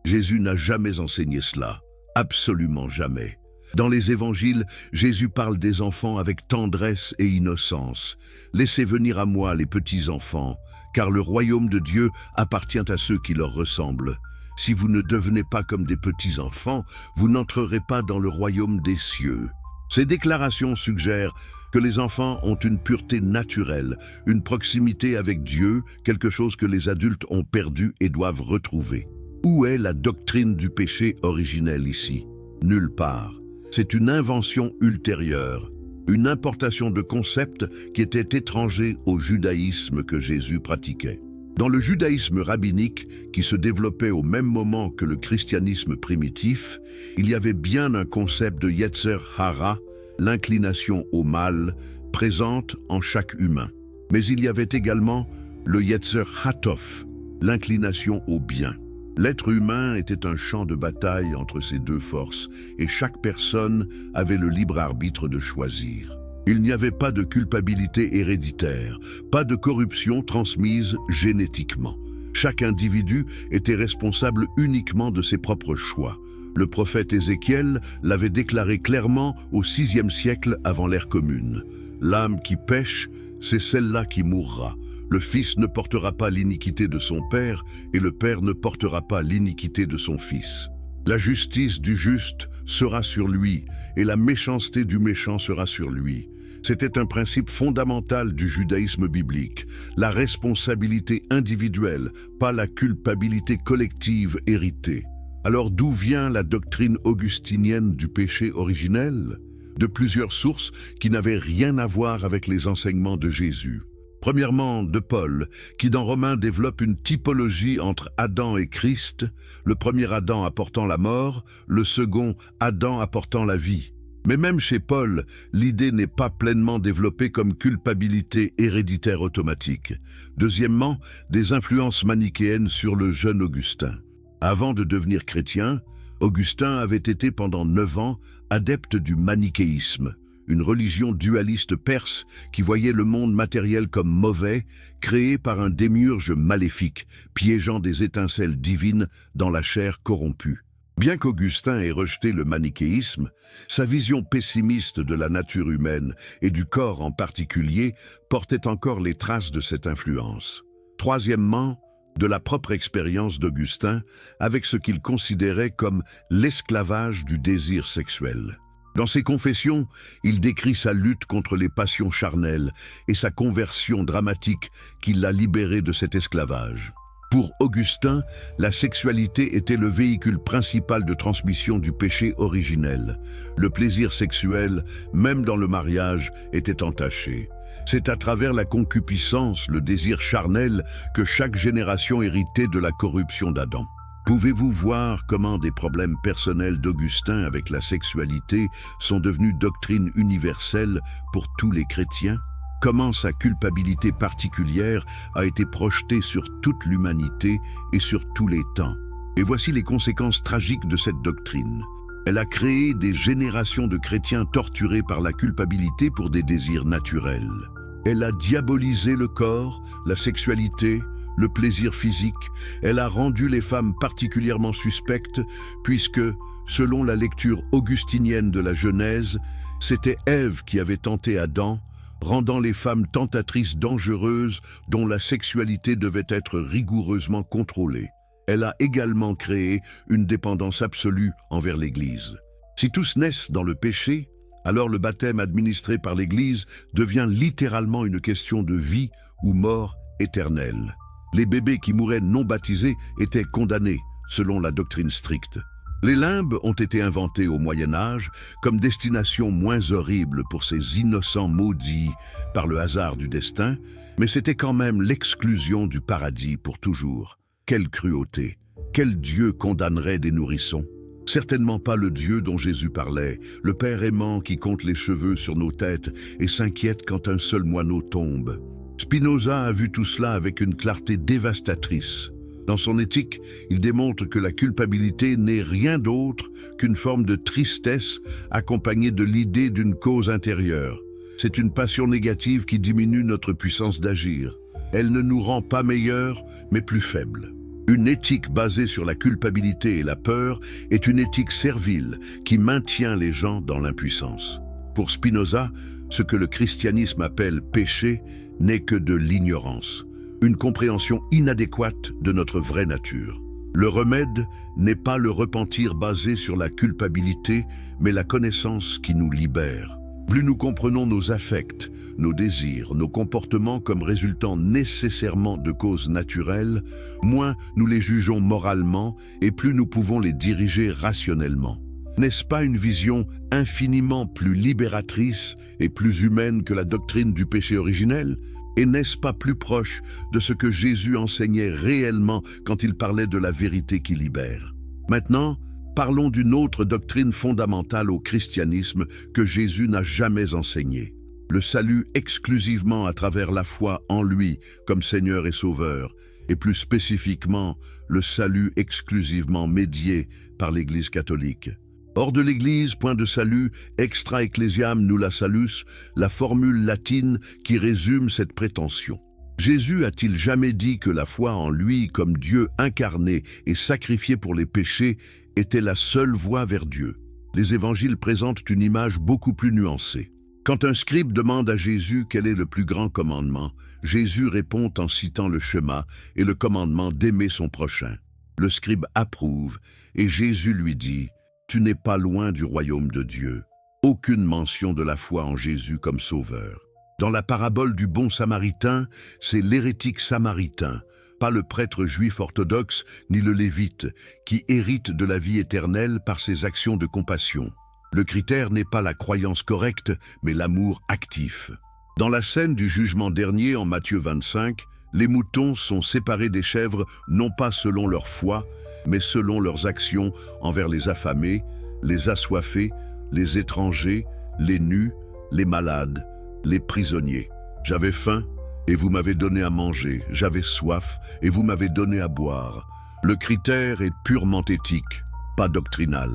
Jésus n'a jamais enseigné cela. Absolument jamais. Dans les évangiles, Jésus parle des enfants avec tendresse et innocence. Laissez venir à moi les petits enfants, car le royaume de Dieu appartient à ceux qui leur ressemblent. Si vous ne devenez pas comme des petits enfants, vous n'entrerez pas dans le royaume des cieux. Ces déclarations suggèrent que les enfants ont une pureté naturelle, une proximité avec Dieu, quelque chose que les adultes ont perdu et doivent retrouver. Où est la doctrine du péché originel ici? Nulle part. C'est une invention ultérieure, une importation de concepts qui étaient étrangers au judaïsme que Jésus pratiquait. Dans le judaïsme rabbinique, qui se développait au même moment que le christianisme primitif, il y avait bien un concept de Yetzer Hara, l'inclination au mal, présente en chaque humain. Mais il y avait également le Yetzer Hatov, l'inclination au bien. L'être humain était un champ de bataille entre ces deux forces, et chaque personne avait le libre arbitre de choisir. Il n'y avait pas de culpabilité héréditaire, pas de corruption transmise génétiquement. Chaque individu était responsable uniquement de ses propres choix. Le prophète Ézéchiel l'avait déclaré clairement au VIe siècle avant l'ère commune. L'âme qui pêche, c'est celle-là qui mourra. Le fils ne portera pas l'iniquité de son père, et le père ne portera pas l'iniquité de son fils. La justice du juste sera sur lui, et la méchanceté du méchant sera sur lui. C'était un principe fondamental du judaïsme biblique, la responsabilité individuelle, pas la culpabilité collective héritée. Alors d'où vient la doctrine augustinienne du péché originel? De plusieurs sources qui n'avaient rien à voir avec les enseignements de Jésus. Premièrement, de Paul, qui dans Romains développe une typologie entre Adam et Christ, le premier Adam apportant la mort, le second Adam apportant la vie. Mais même chez Paul, l'idée n'est pas pleinement développée comme culpabilité héréditaire automatique. Deuxièmement, des influences manichéennes sur le jeune Augustin. Avant de devenir chrétien, Augustin avait été pendant 9 ans adepte du manichéisme, une religion dualiste perse qui voyait le monde matériel comme mauvais, créé par un démiurge maléfique, piégeant des étincelles divines dans la chair corrompue. Bien qu'Augustin ait rejeté le manichéisme, sa vision pessimiste de la nature humaine et du corps en particulier portait encore les traces de cette influence. Troisièmement, de la propre expérience d'Augustin avec ce qu'il considérait comme l'esclavage du désir sexuel. Dans ses confessions, il décrit sa lutte contre les passions charnelles et sa conversion dramatique qui l'a libéré de cet esclavage. Pour Augustin, la sexualité était le véhicule principal de transmission du péché originel. Le plaisir sexuel, même dans le mariage, était entaché. C'est à travers la concupiscence, le désir charnel, que chaque génération héritait de la corruption d'Adam. Pouvez-vous voir comment des problèmes personnels d'Augustin avec la sexualité sont devenus doctrines universelles pour tous les chrétiens? Comment sa culpabilité particulière a été projetée sur toute l'humanité et sur tous les temps? Et voici les conséquences tragiques de cette doctrine. Elle a créé des générations de chrétiens torturés par la culpabilité pour des désirs naturels. Elle a diabolisé le corps, la sexualité, le plaisir physique. Elle a rendu les femmes particulièrement suspectes puisque, selon la lecture augustinienne de la Genèse, c'était Ève qui avait tenté Adam, rendant les femmes tentatrices dangereuses dont la sexualité devait être rigoureusement contrôlée. Elle a également créé une dépendance absolue envers l'Église. Si tous naissent dans le péché, alors le baptême administré par l'Église devient littéralement une question de vie ou mort éternelle. Les bébés qui mouraient non baptisés étaient condamnés, selon la doctrine stricte. Les limbes ont été inventés au Moyen-Âge comme destination moins horrible pour ces innocents maudits par le hasard du destin, mais c'était quand même l'exclusion du paradis pour toujours. Quelle cruauté! Quel Dieu condamnerait des nourrissons? Certainement pas le Dieu dont Jésus parlait, le Père aimant qui compte les cheveux sur nos têtes et s'inquiète quand un seul moineau tombe. Spinoza a vu tout cela avec une clarté dévastatrice. Dans son éthique, il démontre que la culpabilité n'est rien d'autre qu'une forme de tristesse accompagnée de l'idée d'une cause intérieure. C'est une passion négative qui diminue notre puissance d'agir. Elle ne nous rend pas meilleurs, mais plus faibles. Une éthique basée sur la culpabilité et la peur est une éthique servile qui maintient les gens dans l'impuissance. Pour Spinoza, ce que le christianisme appelle péché n'est que de l'ignorance, une compréhension inadéquate de notre vraie nature. Le remède n'est pas le repentir basé sur la culpabilité, mais la connaissance qui nous libère. Plus nous comprenons nos affects, nos désirs, nos comportements comme résultant nécessairement de causes naturelles, moins nous les jugeons moralement et plus nous pouvons les diriger rationnellement. N'est-ce pas une vision infiniment plus libératrice et plus humaine que la doctrine du péché originel? Et n'est-ce pas plus proche de ce que Jésus enseignait réellement quand il parlait de la vérité qui libère? Maintenant, parlons d'une autre doctrine fondamentale au christianisme que Jésus n'a jamais enseignée. Le salut exclusivement à travers la foi en lui comme Seigneur et Sauveur, et plus spécifiquement, le salut exclusivement médié par l'Église catholique. Hors de l'Église, point de salut, extra ecclesiam nulla salus, la formule latine qui résume cette prétention. Jésus a-t-il jamais dit que la foi en lui comme Dieu incarné et sacrifié pour les péchés était la seule voie vers Dieu? Les évangiles présentent une image beaucoup plus nuancée. Quand un scribe demande à Jésus quel est le plus grand commandement, Jésus répond en citant le schéma et le commandement d'aimer son prochain. Le scribe approuve et Jésus lui dit « Tu n'es pas loin du royaume de Dieu ». Aucune mention de la foi en Jésus comme sauveur. Dans la parabole du bon samaritain, c'est l'hérétique samaritain, pas le prêtre juif orthodoxe ni le lévite, qui hérite de la vie éternelle par ses actions de compassion. Le critère n'est pas la croyance correcte, mais l'amour actif. Dans la scène du jugement dernier en Matthieu 25, les moutons sont séparés des chèvres non pas selon leur foi, mais selon leurs actions envers les affamés, les assoiffés, les étrangers, les nus, les malades, les prisonniers. J'avais faim et vous m'avez donné à manger, j'avais soif et vous m'avez donné à boire. Le critère est purement éthique, pas doctrinal.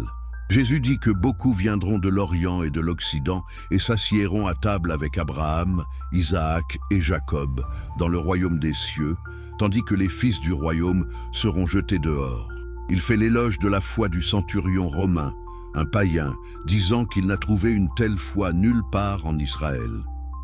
Jésus dit que beaucoup viendront de l'Orient et de l'Occident et s'assiéront à table avec Abraham, Isaac et Jacob dans le royaume des cieux, tandis que les fils du royaume seront jetés dehors. Il fait l'éloge de la foi du centurion romain, un païen, disant qu'il n'a trouvé une telle foi nulle part en Israël.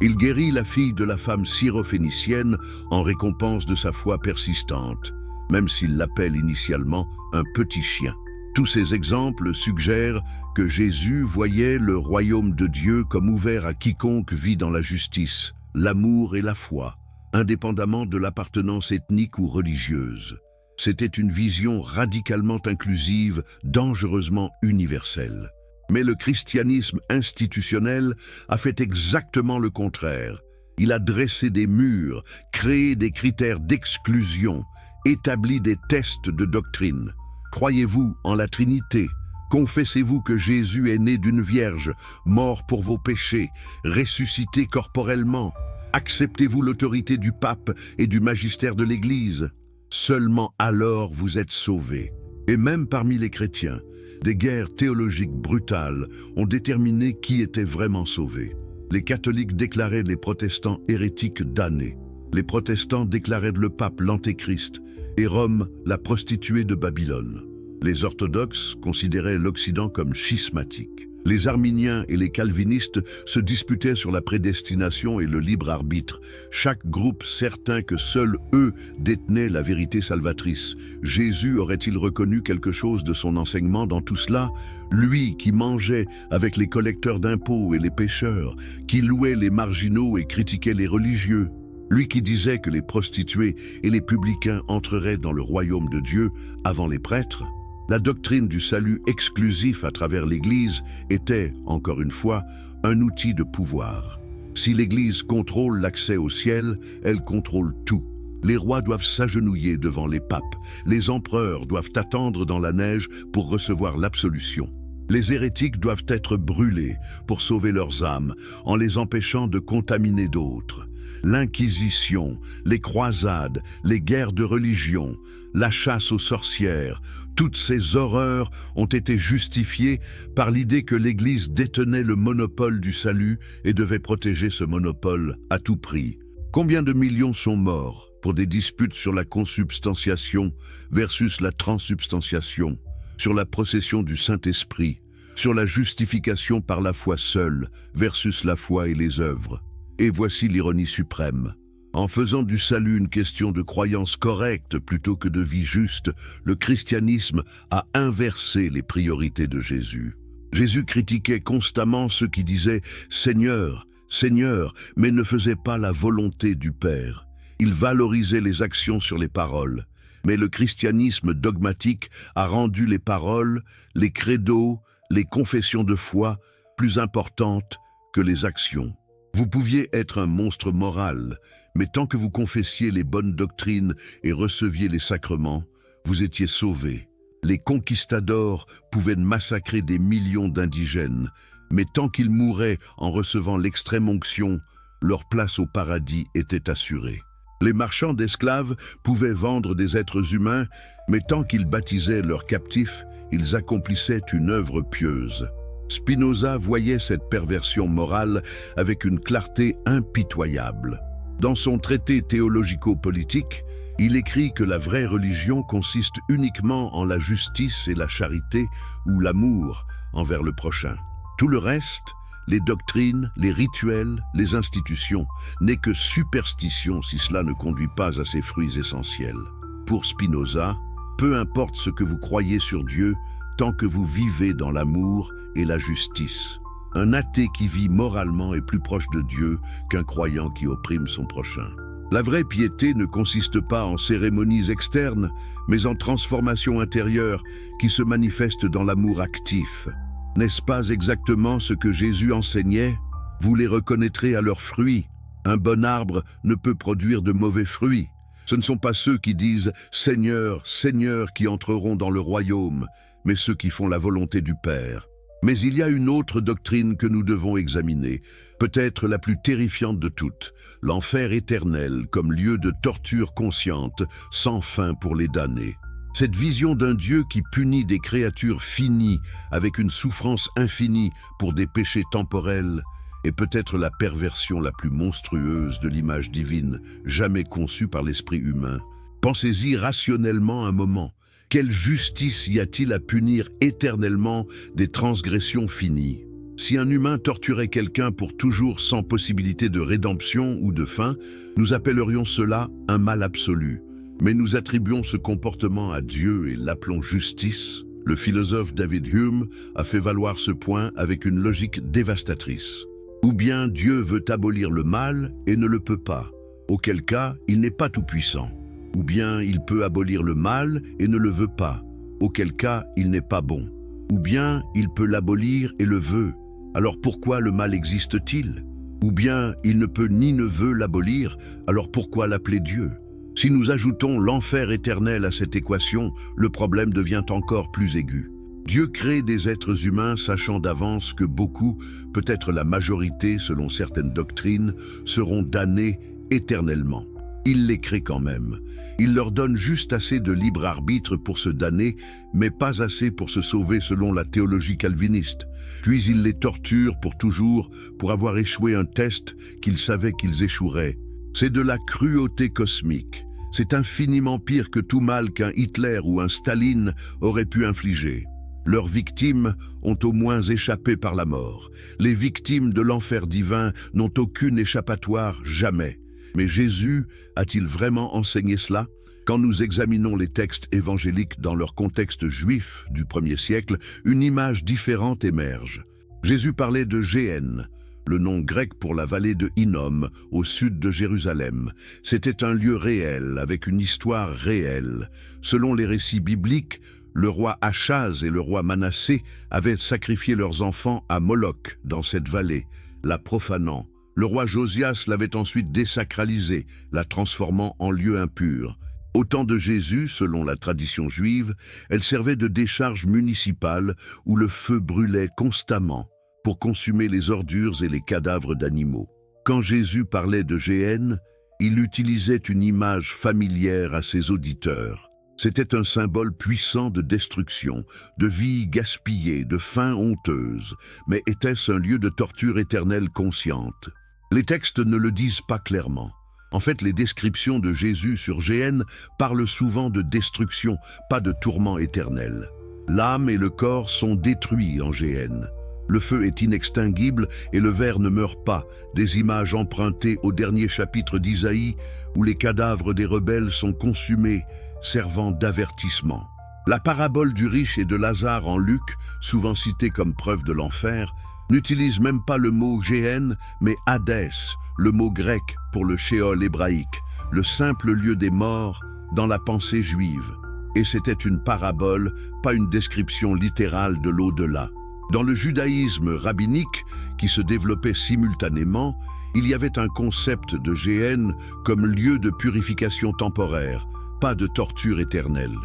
Il guérit la fille de la femme syrophénicienne en récompense de sa foi persistante, même s'il l'appelle initialement un petit chien. Tous ces exemples suggèrent que Jésus voyait le royaume de Dieu comme ouvert à quiconque vit dans la justice, l'amour et la foi. indépendamment de l'appartenance ethnique ou religieuse. C'était une vision radicalement inclusive, dangereusement universelle. Mais le christianisme institutionnel a fait exactement le contraire. Il a dressé des murs, créé des critères d'exclusion, établi des tests de doctrine. Croyez-vous en la Trinité? Confessez-vous que Jésus est né d'une vierge, mort pour vos péchés, ressuscité corporellement? Acceptez-vous l'autorité du pape et du magistère de l'Église? Seulement alors vous êtes sauvés. Et même parmi les chrétiens, des guerres théologiques brutales ont déterminé qui était vraiment sauvé. Les catholiques déclaraient les protestants hérétiques damnés. Les protestants déclaraient le pape l'antéchrist et Rome la prostituée de Babylone. Les orthodoxes considéraient l'Occident comme schismatique. Les arminiens et les calvinistes se disputaient sur la prédestination et le libre arbitre, chaque groupe certain que seuls eux détenaient la vérité salvatrice. Jésus aurait-il reconnu quelque chose de son enseignement dans tout cela? Lui qui mangeait avec les collecteurs d'impôts et les pécheurs, qui louait les marginaux et critiquait les religieux. Lui qui disait que les prostituées et les publicains entreraient dans le royaume de Dieu avant les prêtres. La doctrine du salut exclusif à travers l'Église était, encore une fois, un outil de pouvoir. Si l'Église contrôle l'accès au ciel, elle contrôle tout. Les rois doivent s'agenouiller devant les papes, les empereurs doivent attendre dans la neige pour recevoir l'absolution. Les hérétiques doivent être brûlés pour sauver leurs âmes, en les empêchant de contaminer d'autres. L'Inquisition, les croisades, les guerres de religion, la chasse aux sorcières, toutes ces horreurs ont été justifiées par l'idée que l'Église détenait le monopole du salut et devait protéger ce monopole à tout prix. Combien de millions sont morts pour des disputes sur la consubstantiation versus la transsubstantiation, sur la procession du Saint-Esprit, sur la justification par la foi seule versus la foi et les œuvres? Et voici l'ironie suprême. En faisant du salut une question de croyance correcte plutôt que de vie juste, le christianisme a inversé les priorités de Jésus. Jésus critiquait constamment ceux qui disaient « Seigneur, Seigneur », mais ne faisaient pas la volonté du Père. Il valorisait les actions sur les paroles. Mais le christianisme dogmatique a rendu les paroles, les credos, les confessions de foi plus importantes que les actions. Vous pouviez être un monstre moral, mais tant que vous confessiez les bonnes doctrines et receviez les sacrements, vous étiez sauvés. Les conquistadors pouvaient massacrer des millions d'indigènes, mais tant qu'ils mouraient en recevant l'extrême onction, leur place au paradis était assurée. Les marchands d'esclaves pouvaient vendre des êtres humains, mais tant qu'ils baptisaient leurs captifs, ils accomplissaient une œuvre pieuse. Spinoza voyait cette perversion morale avec une clarté impitoyable. Dans son traité théologico-politique, il écrit que la vraie religion consiste uniquement en la justice et la charité ou l'amour envers le prochain. Tout le reste, les doctrines, les rituels, les institutions, n'est que superstition si cela ne conduit pas à ses fruits essentiels. Pour Spinoza, peu importe ce que vous croyez sur Dieu, tant que vous vivez dans l'amour et la justice. Un athée qui vit moralement est plus proche de Dieu qu'un croyant qui opprime son prochain. La vraie piété ne consiste pas en cérémonies externes, mais en transformation intérieure qui se manifeste dans l'amour actif. N'est-ce pas exactement ce que Jésus enseignait? Vous les reconnaîtrez à leurs fruits. Un bon arbre ne peut produire de mauvais fruits. Ce ne sont pas ceux qui disent « Seigneur, Seigneur » qui entreront dans le royaume, mais ceux qui font la volonté du Père. Mais il y a une autre doctrine que nous devons examiner, peut-être la plus terrifiante de toutes, l'enfer éternel comme lieu de torture consciente, sans fin pour les damnés. Cette vision d'un Dieu qui punit des créatures finies avec une souffrance infinie pour des péchés temporels est peut-être la perversion la plus monstrueuse de l'image divine jamais conçue par l'esprit humain. Pensez-y rationnellement un moment. Quelle justice y a-t-il à punir éternellement des transgressions finies? Si un humain torturait quelqu'un pour toujours sans possibilité de rédemption ou de fin, nous appellerions cela un mal absolu. Mais nous attribuons ce comportement à Dieu et l'appelons justice. Le philosophe David Hume a fait valoir ce point avec une logique dévastatrice. Ou bien Dieu veut abolir le mal et ne le peut pas, auquel cas il n'est pas tout-puissant. Ou bien il peut abolir le mal et ne le veut pas, auquel cas il n'est pas bon. Ou bien il peut l'abolir et le veut, alors pourquoi le mal existe-t-il? Ou bien il ne peut ni ne veut l'abolir, alors pourquoi l'appeler Dieu? Si nous ajoutons l'enfer éternel à cette équation, le problème devient encore plus aigu. Dieu crée des êtres humains sachant d'avance que beaucoup, peut-être la majorité selon certaines doctrines, seront damnés éternellement. Il les crée quand même. Il leur donne juste assez de libre arbitre pour se damner, mais pas assez pour se sauver selon la théologie calviniste. Puis il les torture pour toujours, pour avoir échoué un test qu'ils savaient qu'ils échoueraient. C'est de la cruauté cosmique. C'est infiniment pire que tout mal qu'un Hitler ou un Staline aurait pu infliger. Leurs victimes ont au moins échappé par la mort. Les victimes de l'enfer divin n'ont aucune échappatoire, jamais. Mais Jésus a-t-il vraiment enseigné cela? Quand nous examinons les textes évangéliques dans leur contexte juif du 1er siècle, une image différente émerge. Jésus parlait de Géhenne, le nom grec pour la vallée de Hinnom, au sud de Jérusalem. C'était un lieu réel, avec une histoire réelle. Selon les récits bibliques, le roi Achaz et le roi Manassé avaient sacrifié leurs enfants à Moloch dans cette vallée, la profanant. Le roi Josias l'avait ensuite désacralisée, la transformant en lieu impur. Au temps de Jésus, selon la tradition juive, elle servait de décharge municipale où le feu brûlait constamment pour consumer les ordures et les cadavres d'animaux. Quand Jésus parlait de Géhenne, il utilisait une image familière à ses auditeurs. C'était un symbole puissant de destruction, de vie gaspillée, de faim honteuse, mais était-ce un lieu de torture éternelle consciente? Les textes ne le disent pas clairement. En fait, les descriptions de Jésus sur Géhenne parlent souvent de destruction, pas de tourment éternel. L'âme et le corps sont détruits en Géhenne. Le feu est inextinguible et le ver ne meurt pas, des images empruntées au dernier chapitre d'Isaïe où les cadavres des rebelles sont consumés, servant d'avertissement. La parabole du riche et de Lazare en Luc, souvent citée comme preuve de l'enfer, n'utilise même pas le mot Géhenne, mais Hadès, le mot grec pour le Sheol hébraïque, le simple lieu des morts dans la pensée juive. Et c'était une parabole, pas une description littérale de l'au-delà. Dans le judaïsme rabbinique, qui se développait simultanément, il y avait un concept de Géhenne comme lieu de purification temporaire, pas de torture éternelle.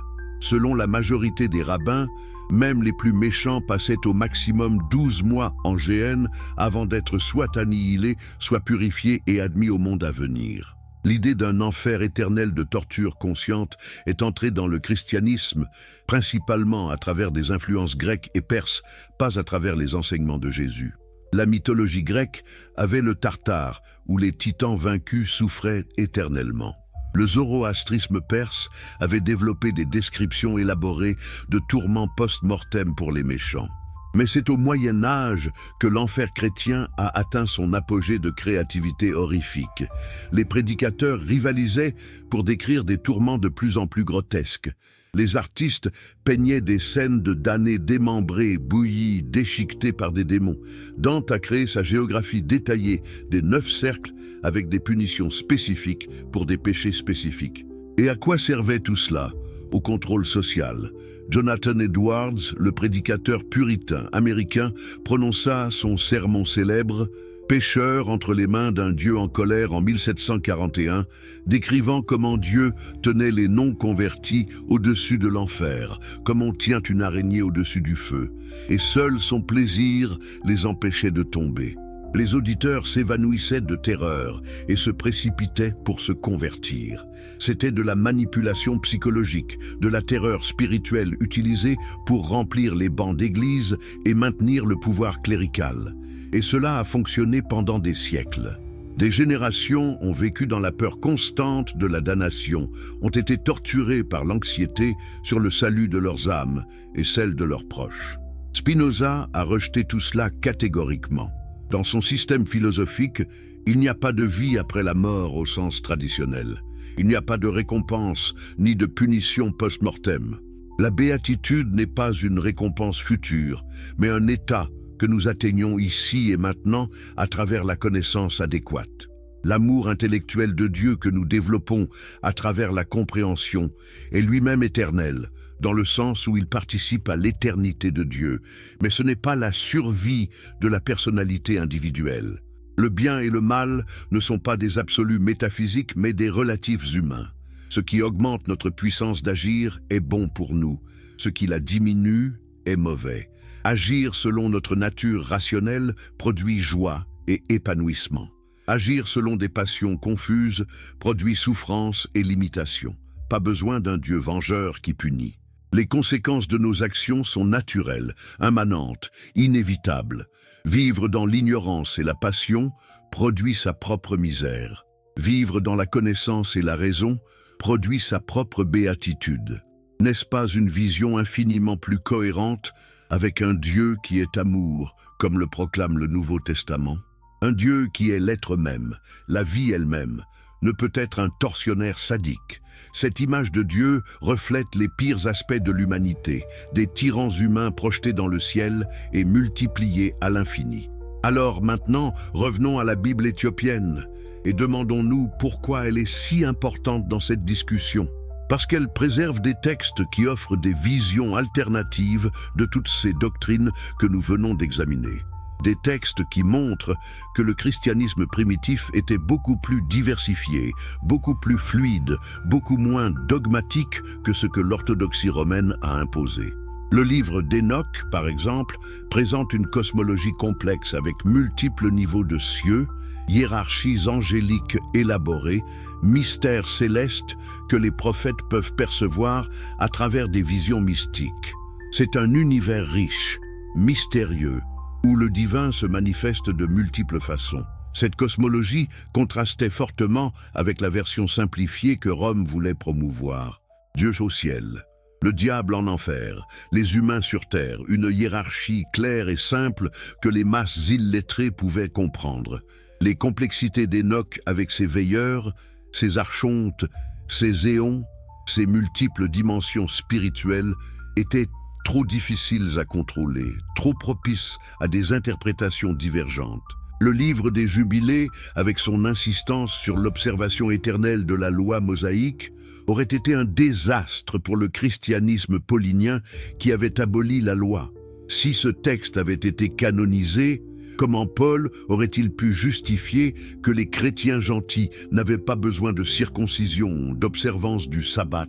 Selon la majorité des rabbins, même les plus méchants passaient au maximum 12 mois en Géhenne avant d'être soit annihilés, soit purifiés et admis au monde à venir. L'idée d'un enfer éternel de torture consciente est entrée dans le christianisme, principalement à travers des influences grecques et perses, pas à travers les enseignements de Jésus. La mythologie grecque avait le Tartare, où les titans vaincus souffraient éternellement. Le zoroastrisme perse avait développé des descriptions élaborées de tourments post-mortem pour les méchants. Mais c'est au Moyen Âge que l'enfer chrétien a atteint son apogée de créativité horrifique. Les prédicateurs rivalisaient pour décrire des tourments de plus en plus grotesques. Les artistes peignaient des scènes de damnés démembrés, bouillis, déchiquetés par des démons. Dante a créé sa géographie détaillée des 9 cercles avec des punitions spécifiques pour des péchés spécifiques. Et à quoi servait tout cela? Au contrôle social. Jonathan Edwards, le prédicateur puritain américain, prononça son sermon célèbre « Pécheur entre les mains d'un Dieu en colère » en 1741, décrivant comment Dieu tenait les non-convertis au-dessus de l'enfer, comme on tient une araignée au-dessus du feu, et seul son plaisir les empêchait de tomber. Les auditeurs s'évanouissaient de terreur et se précipitaient pour se convertir. C'était de la manipulation psychologique, de la terreur spirituelle utilisée pour remplir les bancs d'église et maintenir le pouvoir clérical. Et cela a fonctionné pendant des siècles. Des générations ont vécu dans la peur constante de la damnation, ont été torturées par l'anxiété sur le salut de leurs âmes et celle de leurs proches. Spinoza a rejeté tout cela catégoriquement. Dans son système philosophique, il n'y a pas de vie après la mort au sens traditionnel. Il n'y a pas de récompense ni de punition post-mortem. La béatitude n'est pas une récompense future, mais un état que nous atteignons ici et maintenant à travers la connaissance adéquate. L'amour intellectuel de Dieu que nous développons à travers la compréhension est lui-même éternel, dans le sens où il participe à l'éternité de Dieu, mais ce n'est pas la survie de la personnalité individuelle. Le bien et le mal ne sont pas des absolus métaphysiques, mais des relatifs humains. Ce qui augmente notre puissance d'agir est bon pour nous, ce qui la diminue est mauvais. Agir selon notre nature rationnelle produit joie et épanouissement. Agir selon des passions confuses produit souffrance et limitation. Pas besoin d'un Dieu vengeur qui punit. Les conséquences de nos actions sont naturelles, immanentes, inévitables. Vivre dans l'ignorance et la passion produit sa propre misère. Vivre dans la connaissance et la raison produit sa propre béatitude. N'est-ce pas une vision infiniment plus cohérente avec un Dieu qui est amour, comme le proclame le Nouveau Testament? Un Dieu qui est l'être même, la vie elle-même, ne peut être un tortionnaire sadique. Cette image de Dieu reflète les pires aspects de l'humanité, des tyrans humains projetés dans le ciel et multipliés à l'infini. Alors maintenant, revenons à la Bible éthiopienne et demandons-nous pourquoi elle est si importante dans cette discussion. Parce qu'elle préserve des textes qui offrent des visions alternatives de toutes ces doctrines que nous venons d'examiner. Des textes qui montrent que le christianisme primitif était beaucoup plus diversifié, beaucoup plus fluide, beaucoup moins dogmatique que ce que l'orthodoxie romaine a imposé. Le livre d'Enoch, par exemple, présente une cosmologie complexe avec multiples niveaux de cieux, hiérarchies angéliques élaborées, mystères célestes que les prophètes peuvent percevoir à travers des visions mystiques. C'est un univers riche, mystérieux, où le divin se manifeste de multiples façons. Cette cosmologie contrastait fortement avec la version simplifiée que Rome voulait promouvoir. Dieu au ciel, le diable en enfer, les humains sur terre, une hiérarchie claire et simple que les masses illettrées pouvaient comprendre. Les complexités d'Enoch avec ses veilleurs, ses archontes, ses éons, ses multiples dimensions spirituelles étaient trop difficiles à contrôler, trop propices à des interprétations divergentes. Le livre des Jubilés, avec son insistance sur l'observation éternelle de la loi mosaïque, aurait été un désastre pour le christianisme paulinien qui avait aboli la loi. Si ce texte avait été canonisé, comment Paul aurait-il pu justifier que les chrétiens gentils n'avaient pas besoin de circoncision, d'observance du sabbat,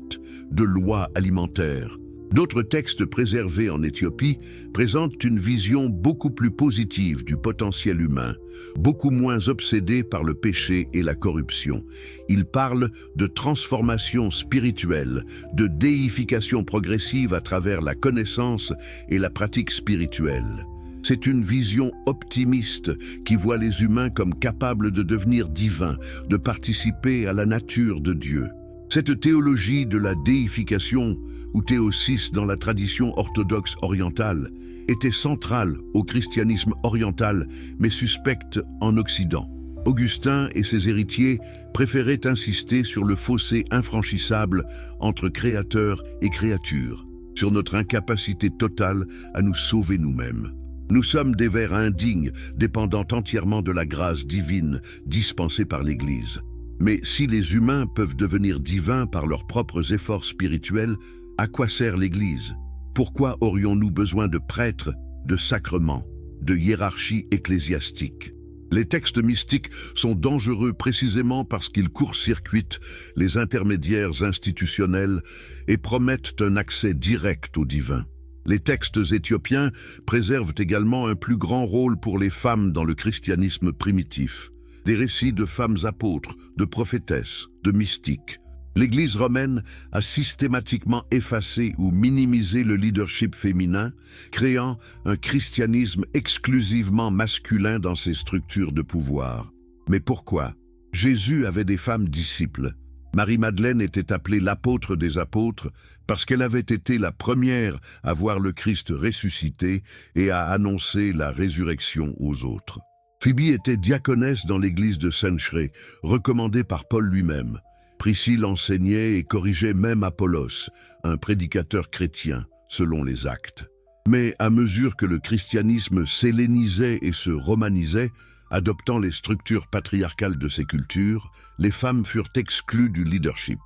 de loi alimentaire? D'autres textes préservés en Éthiopie présentent une vision beaucoup plus positive du potentiel humain, beaucoup moins obsédée par le péché et la corruption. Ils parlent de transformation spirituelle, de déification progressive à travers la connaissance et la pratique spirituelle. C'est une vision optimiste qui voit les humains comme capables de devenir divins, de participer à la nature de Dieu. Cette théologie de la déification, ou théosis dans la tradition orthodoxe orientale, était centrale au christianisme oriental, mais suspecte en Occident. Augustin et ses héritiers préféraient insister sur le fossé infranchissable entre créateur et créature, sur notre incapacité totale à nous sauver nous-mêmes. Nous sommes des vers indignes, dépendant entièrement de la grâce divine dispensée par l'Église. Mais si les humains peuvent devenir divins par leurs propres efforts spirituels, à quoi sert l'Église? Pourquoi aurions-nous besoin de prêtres, de sacrements, de hiérarchie ecclésiastique? Les textes mystiques sont dangereux précisément parce qu'ils court-circuitent les intermédiaires institutionnels et promettent un accès direct au divin. Les textes éthiopiens préservent également un plus grand rôle pour les femmes dans le christianisme primitif. Des récits de femmes apôtres, de prophétesses, de mystiques. L'Église romaine a systématiquement effacé ou minimisé le leadership féminin, créant un christianisme exclusivement masculin dans ses structures de pouvoir. Mais pourquoi? Jésus avait des femmes disciples. Marie-Madeleine était appelée l'apôtre des apôtres parce qu'elle avait été la première à voir le Christ ressuscité et à annoncer la résurrection aux autres. Phébie était diaconesse dans l'église de Cenchreae, recommandée par Paul lui-même. Priscille enseignait et corrigeait même Apollos, un prédicateur chrétien, selon les Actes. Mais à mesure que le christianisme s'hellénisait et se romanisait, Adoptant les structures patriarcales de ces cultures, les femmes furent exclues du leadership.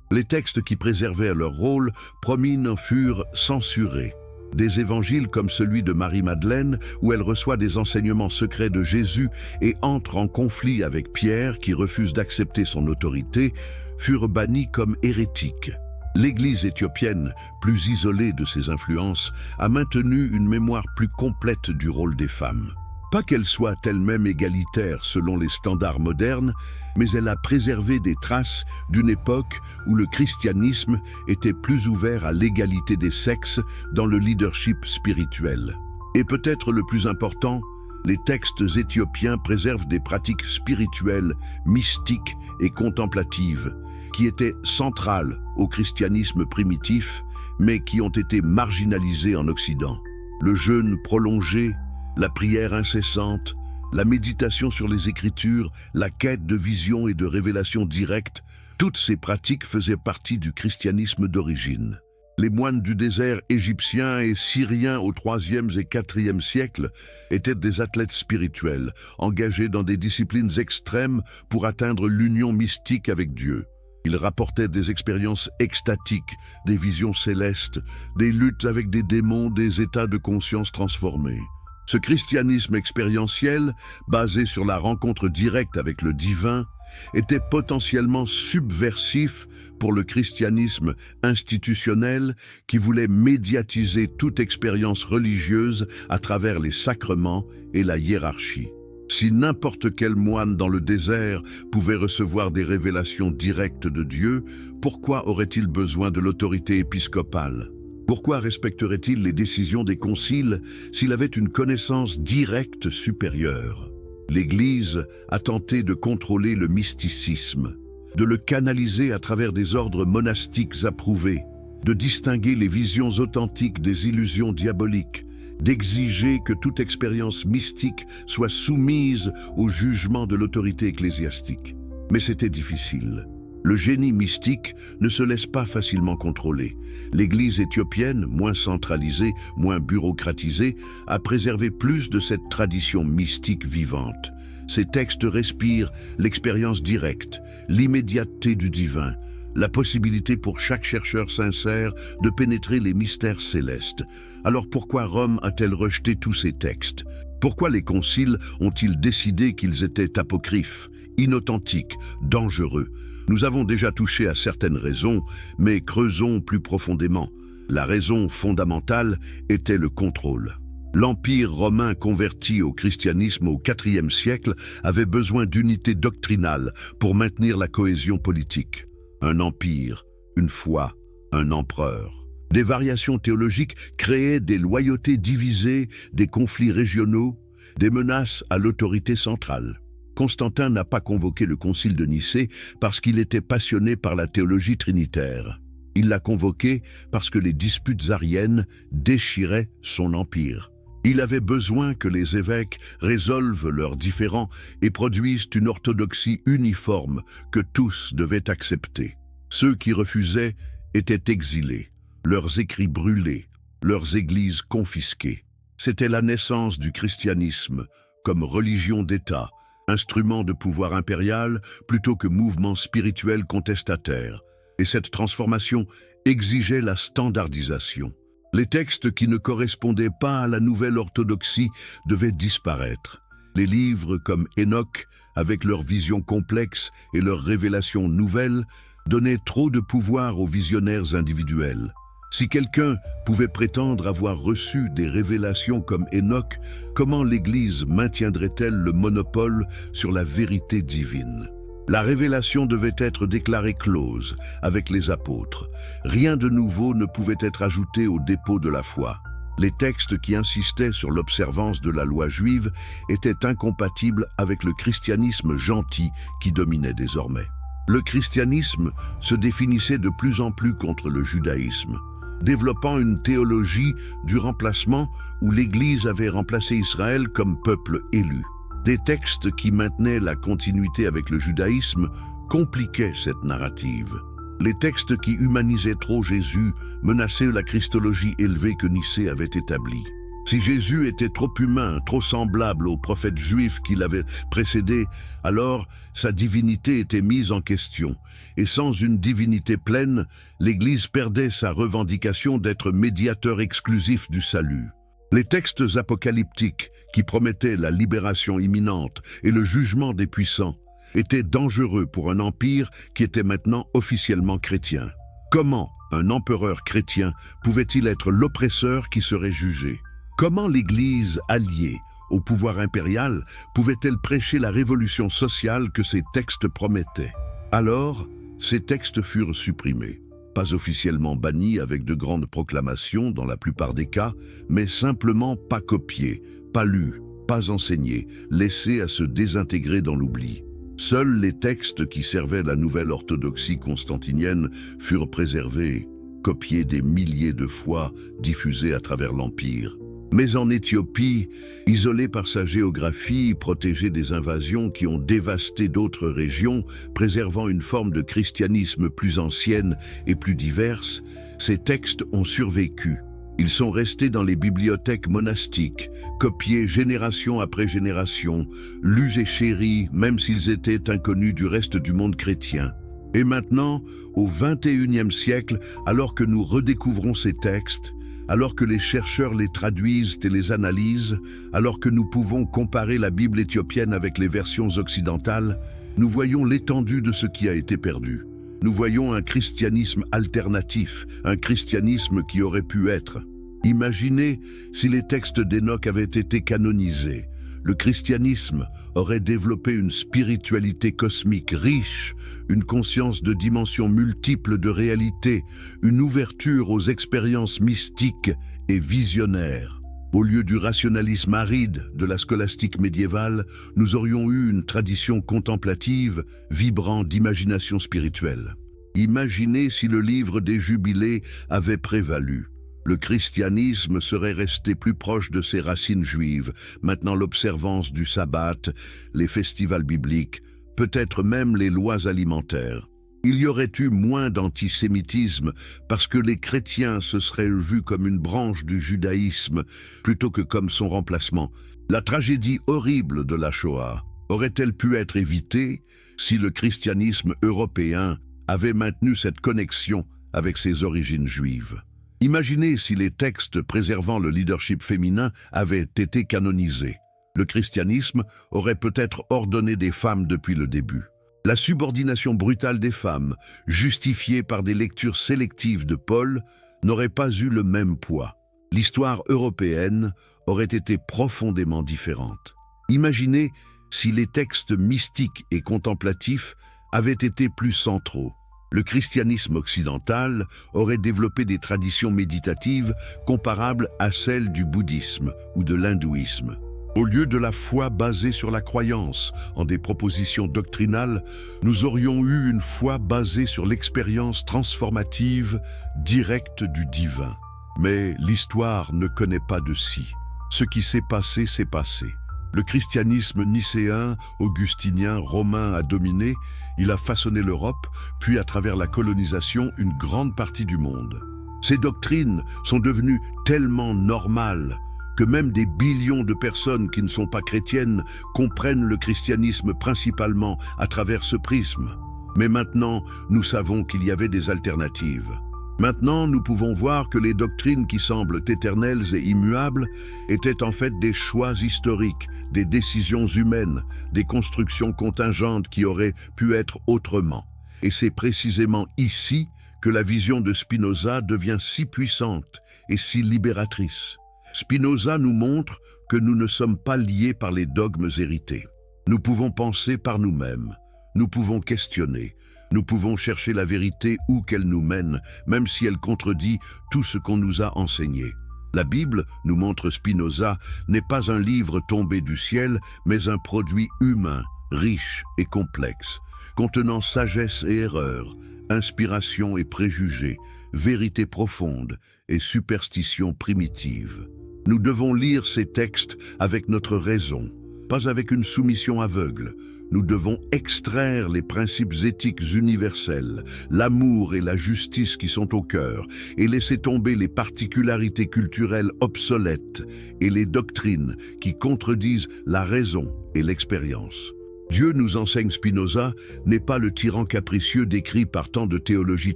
Les textes qui préservaient leur rôle prominents furent censurés. Des évangiles comme celui de Marie-Madeleine, où elle reçoit des enseignements secrets de Jésus et entre en conflit avec Pierre, qui refuse d'accepter son autorité, furent bannis comme hérétiques. L'Église éthiopienne, plus isolée de ses influences, a maintenu une mémoire plus complète du rôle des femmes. Pas qu'elle soit elle-même égalitaire selon les standards modernes, mais elle a préservé des traces d'une époque où le christianisme était plus ouvert à l'égalité des sexes dans le leadership spirituel. Et peut-être le plus important, les textes éthiopiens préservent des pratiques spirituelles, mystiques et contemplatives, qui étaient centrales au christianisme primitif, mais qui ont été marginalisées en Occident. Le jeûne prolongé, la prière incessante, la méditation sur les Écritures, la quête de vision et de révélation directe, toutes ces pratiques faisaient partie du christianisme d'origine. Les moines du désert égyptien et syrien au IIIe et IVe siècle étaient des athlètes spirituels, engagés dans des disciplines extrêmes pour atteindre l'union mystique avec Dieu. Ils rapportaient des expériences extatiques, des visions célestes, des luttes avec des démons, des états de conscience transformés. Ce christianisme expérientiel, basé sur la rencontre directe avec le divin, était potentiellement subversif pour le christianisme institutionnel qui voulait médiatiser toute expérience religieuse à travers les sacrements et la hiérarchie. Si n'importe quel moine dans le désert pouvait recevoir des révélations directes de Dieu, pourquoi aurait-il besoin de l'autorité épiscopale ? Pourquoi respecterait-il les décisions des conciles s'il avait une connaissance directe supérieure? L'Église a tenté de contrôler le mysticisme, de le canaliser à travers des ordres monastiques approuvés, de distinguer les visions authentiques des illusions diaboliques, d'exiger que toute expérience mystique soit soumise au jugement de l'autorité ecclésiastique. Mais c'était difficile. Le génie mystique ne se laisse pas facilement contrôler. L'Église éthiopienne, moins centralisée, moins bureaucratisée, a préservé plus de cette tradition mystique vivante. Ces textes respirent l'expérience directe, l'immédiateté du divin, la possibilité pour chaque chercheur sincère de pénétrer les mystères célestes. Alors pourquoi Rome a-t-elle rejeté tous ces textes? Pourquoi les conciles ont-ils décidé qu'ils étaient apocryphes, inauthentiques, dangereux? Nous avons déjà touché à certaines raisons, mais creusons plus profondément. La raison fondamentale était le contrôle. L'Empire romain converti au christianisme au IVe siècle avait besoin d'unité doctrinale pour maintenir la cohésion politique. Un empire, une foi, un empereur. Des variations théologiques créaient des loyautés divisées, des conflits régionaux, des menaces à l'autorité centrale. Constantin n'a pas convoqué le concile de Nicée parce qu'il était passionné par la théologie trinitaire. Il l'a convoqué parce que les disputes ariennes déchiraient son empire. Il avait besoin que les évêques résolvent leurs différends et produisent une orthodoxie uniforme que tous devaient accepter. Ceux qui refusaient étaient exilés, leurs écrits brûlés, leurs églises confisquées. C'était la naissance du christianisme comme religion d'État, instrument de pouvoir impérial plutôt que mouvement spirituel contestataire. Et cette transformation exigeait la standardisation. Les textes qui ne correspondaient pas à la nouvelle orthodoxie devaient disparaître. Les livres comme Enoch, avec leur vision complexe et leurs révélations nouvelles, donnaient trop de pouvoir aux visionnaires individuels. Si quelqu'un pouvait prétendre avoir reçu des révélations comme Enoch, comment l'Église maintiendrait-elle le monopole sur la vérité divine? La révélation devait être déclarée close avec les apôtres. Rien de nouveau ne pouvait être ajouté au dépôt de la foi. Les textes qui insistaient sur l'observance de la loi juive étaient incompatibles avec le christianisme gentil qui dominait désormais. Le christianisme se définissait de plus en plus contre le judaïsme, développant une théologie du remplacement où l'Église avait remplacé Israël comme peuple élu. Des textes qui maintenaient la continuité avec le judaïsme compliquaient cette narrative. Les textes qui humanisaient trop Jésus menaçaient la christologie élevée que Nicée avait établie. Si Jésus était trop humain, trop semblable aux prophètes juifs qui l'avaient précédé, alors sa divinité était mise en question. Et sans une divinité pleine, l'Église perdait sa revendication d'être médiateur exclusif du salut. Les textes apocalyptiques, qui promettaient la libération imminente et le jugement des puissants, étaient dangereux pour un empire qui était maintenant officiellement chrétien. Comment un empereur chrétien pouvait-il être l'oppresseur qui serait jugé ? Comment l'Église, alliée au pouvoir impérial, pouvait-elle prêcher la révolution sociale que ces textes promettaient? Alors, ces textes furent supprimés. Pas officiellement bannis avec de grandes proclamations dans la plupart des cas, mais simplement pas copiés, pas lus, pas enseignés, laissés à se désintégrer dans l'oubli. Seuls les textes qui servaient la nouvelle orthodoxie constantinienne furent préservés, copiés des milliers de fois, diffusés à travers l'Empire. Mais en Éthiopie, isolée par sa géographie, protégée des invasions qui ont dévasté d'autres régions, préservant une forme de christianisme plus ancienne et plus diverse, ces textes ont survécu. Ils sont restés dans les bibliothèques monastiques, copiés génération après génération, lus et chéris, même s'ils étaient inconnus du reste du monde chrétien. Et maintenant, au XXIe siècle, alors que nous redécouvrons ces textes, alors que les chercheurs les traduisent et les analysent, alors que nous pouvons comparer la Bible éthiopienne avec les versions occidentales, nous voyons l'étendue de ce qui a été perdu. Nous voyons un christianisme alternatif, un christianisme qui aurait pu être. Imaginez si les textes d'Enoch avaient été canonisés. Le christianisme aurait développé une spiritualité cosmique riche, une conscience de dimensions multiples de réalité, une ouverture aux expériences mystiques et visionnaires. Au lieu du rationalisme aride de la scolastique médiévale, nous aurions eu une tradition contemplative, vibrant d'imagination spirituelle. Imaginez si le livre des Jubilés avait prévalu. Le christianisme serait resté plus proche de ses racines juives, maintenant l'observance du sabbat, les festivals bibliques, peut-être même les lois alimentaires. Il y aurait eu moins d'antisémitisme parce que les chrétiens se seraient vus comme une branche du judaïsme plutôt que comme son remplacement. La tragédie horrible de la Shoah aurait-elle pu être évitée si le christianisme européen avait maintenu cette connexion avec ses origines juives? Imaginez si les textes préservant le leadership féminin avaient été canonisés. Le christianisme aurait peut-être ordonné des femmes depuis le début. La subordination brutale des femmes, justifiée par des lectures sélectives de Paul, n'aurait pas eu le même poids. L'histoire européenne aurait été profondément différente. Imaginez si les textes mystiques et contemplatifs avaient été plus centraux. Le christianisme occidental aurait développé des traditions méditatives comparables à celles du bouddhisme ou de l'hindouisme. Au lieu de la foi basée sur la croyance en des propositions doctrinales, nous aurions eu une foi basée sur l'expérience transformative directe du divin. Mais l'histoire ne connaît pas de si. Ce qui s'est passé, s'est passé. Le christianisme nicéen, augustinien, romain a dominé, il a façonné l'Europe, puis à travers la colonisation, une grande partie du monde. Ces doctrines sont devenues tellement normales que même des billions de personnes qui ne sont pas chrétiennes comprennent le christianisme principalement à travers ce prisme. Mais maintenant, nous savons qu'il y avait des alternatives. Maintenant, nous pouvons voir que les doctrines qui semblent éternelles et immuables étaient en fait des choix historiques, des décisions humaines, des constructions contingentes qui auraient pu être autrement. Et c'est précisément ici que la vision de Spinoza devient si puissante et si libératrice. Spinoza nous montre que nous ne sommes pas liés par les dogmes hérités. Nous pouvons penser par nous-mêmes, nous pouvons questionner, nous pouvons chercher la vérité où qu'elle nous mène, même si elle contredit tout ce qu'on nous a enseigné. La Bible, nous montre Spinoza, n'est pas un livre tombé du ciel, mais un produit humain, riche et complexe, contenant sagesse et erreur, inspiration et préjugés, vérité profonde et superstition primitive. Nous devons lire ces textes avec notre raison, pas avec une soumission aveugle. Nous devons extraire les principes éthiques universels, l'amour et la justice qui sont au cœur, et laisser tomber les particularités culturelles obsolètes et les doctrines qui contredisent la raison et l'expérience. Dieu, nous enseigne Spinoza, n'est pas le tyran capricieux décrit par tant de théologies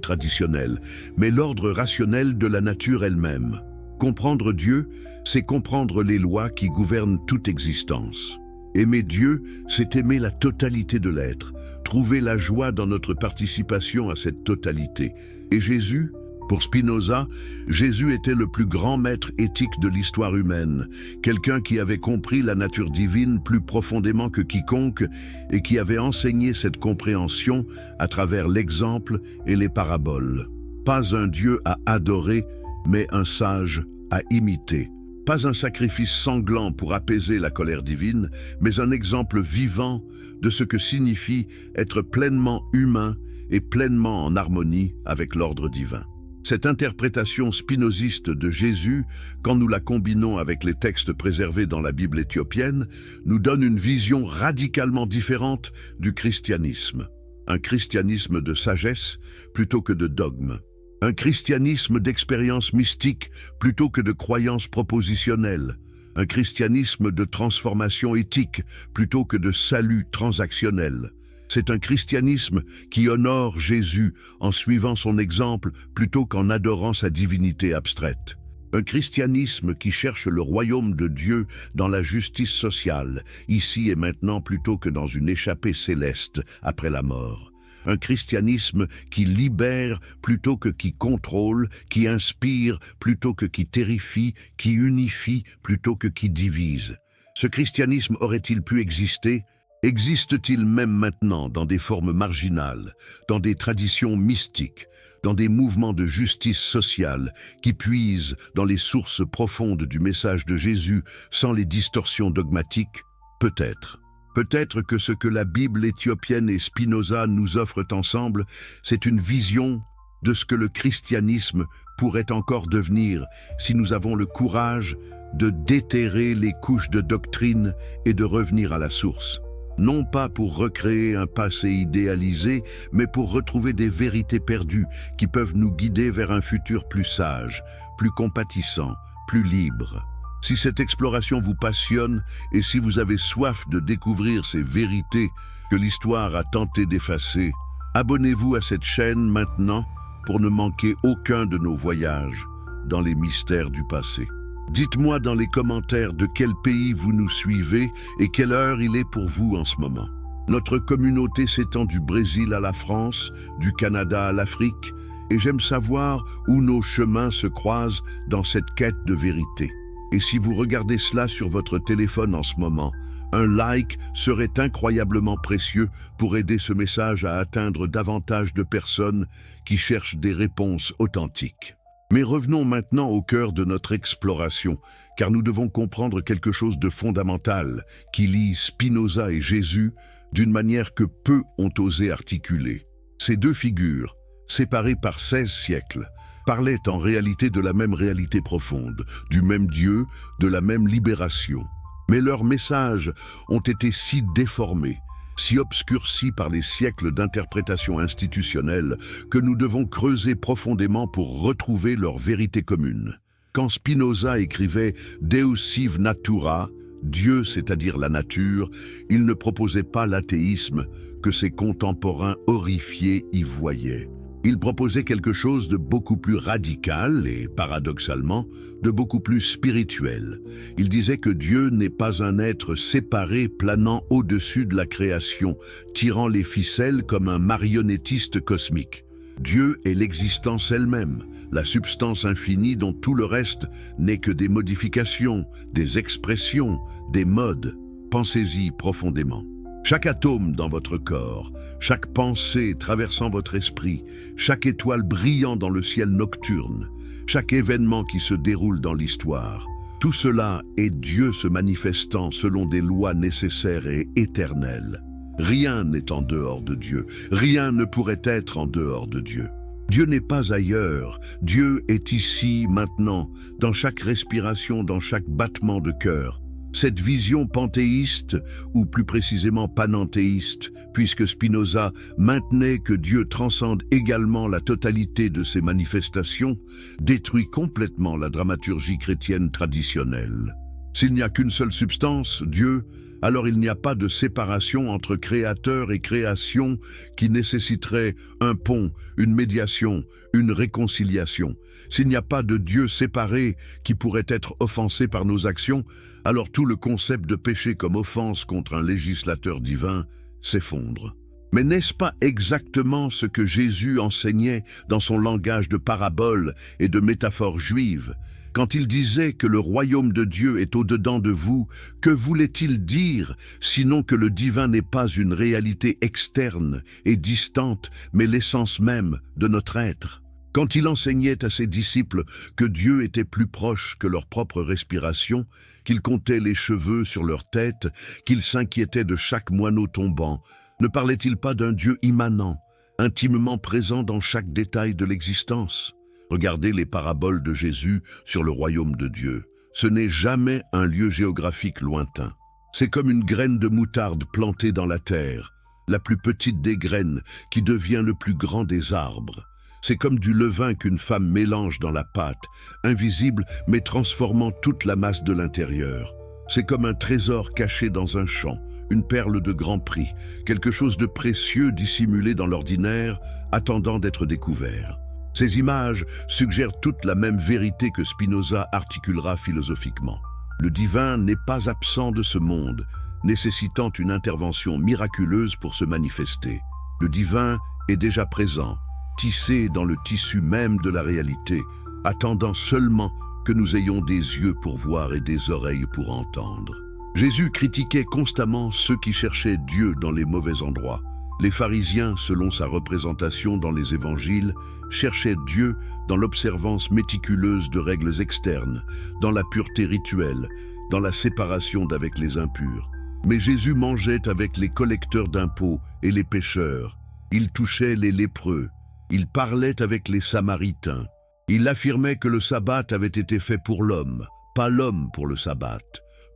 traditionnelles, mais l'ordre rationnel de la nature elle-même. Comprendre Dieu, c'est comprendre les lois qui gouvernent toute existence. Aimer Dieu, c'est aimer la totalité de l'être, trouver la joie dans notre participation à cette totalité. Et Jésus? Pour Spinoza, Jésus était le plus grand maître éthique de l'histoire humaine, quelqu'un qui avait compris la nature divine plus profondément que quiconque et qui avait enseigné cette compréhension à travers l'exemple et les paraboles. Pas un Dieu à adorer, mais un sage à imiter. Pas un sacrifice sanglant pour apaiser la colère divine, mais un exemple vivant de ce que signifie être pleinement humain et pleinement en harmonie avec l'ordre divin. Cette interprétation spinoziste de Jésus, quand nous la combinons avec les textes préservés dans la Bible éthiopienne, nous donne une vision radicalement différente du christianisme. Un christianisme de sagesse plutôt que de dogme. Un christianisme d'expérience mystique plutôt que de croyances propositionnelles. Un christianisme de transformation éthique plutôt que de salut transactionnel. C'est un christianisme qui honore Jésus en suivant son exemple plutôt qu'en adorant sa divinité abstraite. Un christianisme qui cherche le royaume de Dieu dans la justice sociale, ici et maintenant plutôt que dans une échappée céleste après la mort. Un christianisme qui libère plutôt que qui contrôle, qui inspire plutôt que qui terrifie, qui unifie plutôt que qui divise. Ce christianisme aurait-il pu exister ? Existe-t-il même maintenant dans des formes marginales, dans des traditions mystiques, dans des mouvements de justice sociale qui puisent dans les sources profondes du message de Jésus sans les distorsions dogmatiques? Peut-être. Peut-être que ce que la Bible éthiopienne et Spinoza nous offrent ensemble, c'est une vision de ce que le christianisme pourrait encore devenir si nous avons le courage de déterrer les couches de doctrine et de revenir à la source. Non pas pour recréer un passé idéalisé, mais pour retrouver des vérités perdues qui peuvent nous guider vers un futur plus sage, plus compatissant, plus libre. Si cette exploration vous passionne et si vous avez soif de découvrir ces vérités que l'histoire a tenté d'effacer, abonnez-vous à cette chaîne maintenant pour ne manquer aucun de nos voyages dans les mystères du passé. Dites-moi dans les commentaires de quel pays vous nous suivez et quelle heure il est pour vous en ce moment. Notre communauté s'étend du Brésil à la France, du Canada à l'Afrique, et j'aime savoir où nos chemins se croisent dans cette quête de vérité. Et si vous regardez cela sur votre téléphone en ce moment, un like serait incroyablement précieux pour aider ce message à atteindre davantage de personnes qui cherchent des réponses authentiques. Mais revenons maintenant au cœur de notre exploration, car nous devons comprendre quelque chose de fondamental qui lie Spinoza et Jésus d'une manière que peu ont osé articuler. Ces deux figures, séparées par 16 siècles, parlaient en réalité de la même réalité profonde, du même Dieu, de la même libération. Mais leurs messages ont été si déformés, si obscurcis par les siècles d'interprétation institutionnelle que nous devons creuser profondément pour retrouver leur vérité commune. Quand Spinoza écrivait « Deus sive natura », Dieu, c'est-à-dire la nature, il ne proposait pas l'athéisme que ses contemporains horrifiés y voyaient. Il proposait quelque chose de beaucoup plus radical et, paradoxalement, de beaucoup plus spirituel. Il disait que Dieu n'est pas un être séparé planant au-dessus de la création, tirant les ficelles comme un marionnettiste cosmique. Dieu est l'existence elle-même, la substance infinie dont tout le reste n'est que des modifications, des expressions, des modes. Pensez-y profondément. Chaque atome dans votre corps, chaque pensée traversant votre esprit, chaque étoile brillant dans le ciel nocturne, chaque événement qui se déroule dans l'histoire, tout cela est Dieu se manifestant selon des lois nécessaires et éternelles. Rien n'est en dehors de Dieu, rien ne pourrait être en dehors de Dieu. Dieu n'est pas ailleurs, Dieu est ici, maintenant, dans chaque respiration, dans chaque battement de cœur. Cette vision panthéiste, ou plus précisément panenthéiste, puisque Spinoza maintenait que Dieu transcende également la totalité de ses manifestations, détruit complètement la dramaturgie chrétienne traditionnelle. S'il n'y a qu'une seule substance, Dieu, alors il n'y a pas de séparation entre créateur et création qui nécessiterait un pont, une médiation, une réconciliation. S'il n'y a pas de Dieu séparé qui pourrait être offensé par nos actions, alors tout le concept de péché comme offense contre un législateur divin s'effondre. Mais n'est-ce pas exactement ce que Jésus enseignait dans son langage de paraboles et de métaphores juives? Quand il disait que le royaume de Dieu est au-dedans de vous, que voulait-il dire, sinon que le divin n'est pas une réalité externe et distante, mais l'essence même de notre être? Quand il enseignait à ses disciples que Dieu était plus proche que leur propre respiration, qu'il comptait les cheveux sur leur tête, qu'il s'inquiétait de chaque moineau tombant, ne parlait-il pas d'un Dieu immanent, intimement présent dans chaque détail de l'existence? Regardez les paraboles de Jésus sur le royaume de Dieu. Ce n'est jamais un lieu géographique lointain. C'est comme une graine de moutarde plantée dans la terre, la plus petite des graines qui devient le plus grand des arbres. C'est comme du levain qu'une femme mélange dans la pâte, invisible mais transformant toute la masse de l'intérieur. C'est comme un trésor caché dans un champ, une perle de grand prix, quelque chose de précieux dissimulé dans l'ordinaire, attendant d'être découvert. Ces images suggèrent toute la même vérité que Spinoza articulera philosophiquement. Le divin n'est pas absent de ce monde, nécessitant une intervention miraculeuse pour se manifester. Le divin est déjà présent, tissé dans le tissu même de la réalité, attendant seulement que nous ayons des yeux pour voir et des oreilles pour entendre. Jésus critiquait constamment ceux qui cherchaient Dieu dans les mauvais endroits. Les pharisiens, selon sa représentation dans les évangiles, cherchaient Dieu dans l'observance méticuleuse de règles externes, dans la pureté rituelle, dans la séparation d'avec les impurs. Mais Jésus mangeait avec les collecteurs d'impôts et les pécheurs. Il touchait les lépreux. Il parlait avec les Samaritains. Il affirmait que le sabbat avait été fait pour l'homme, pas l'homme pour le sabbat.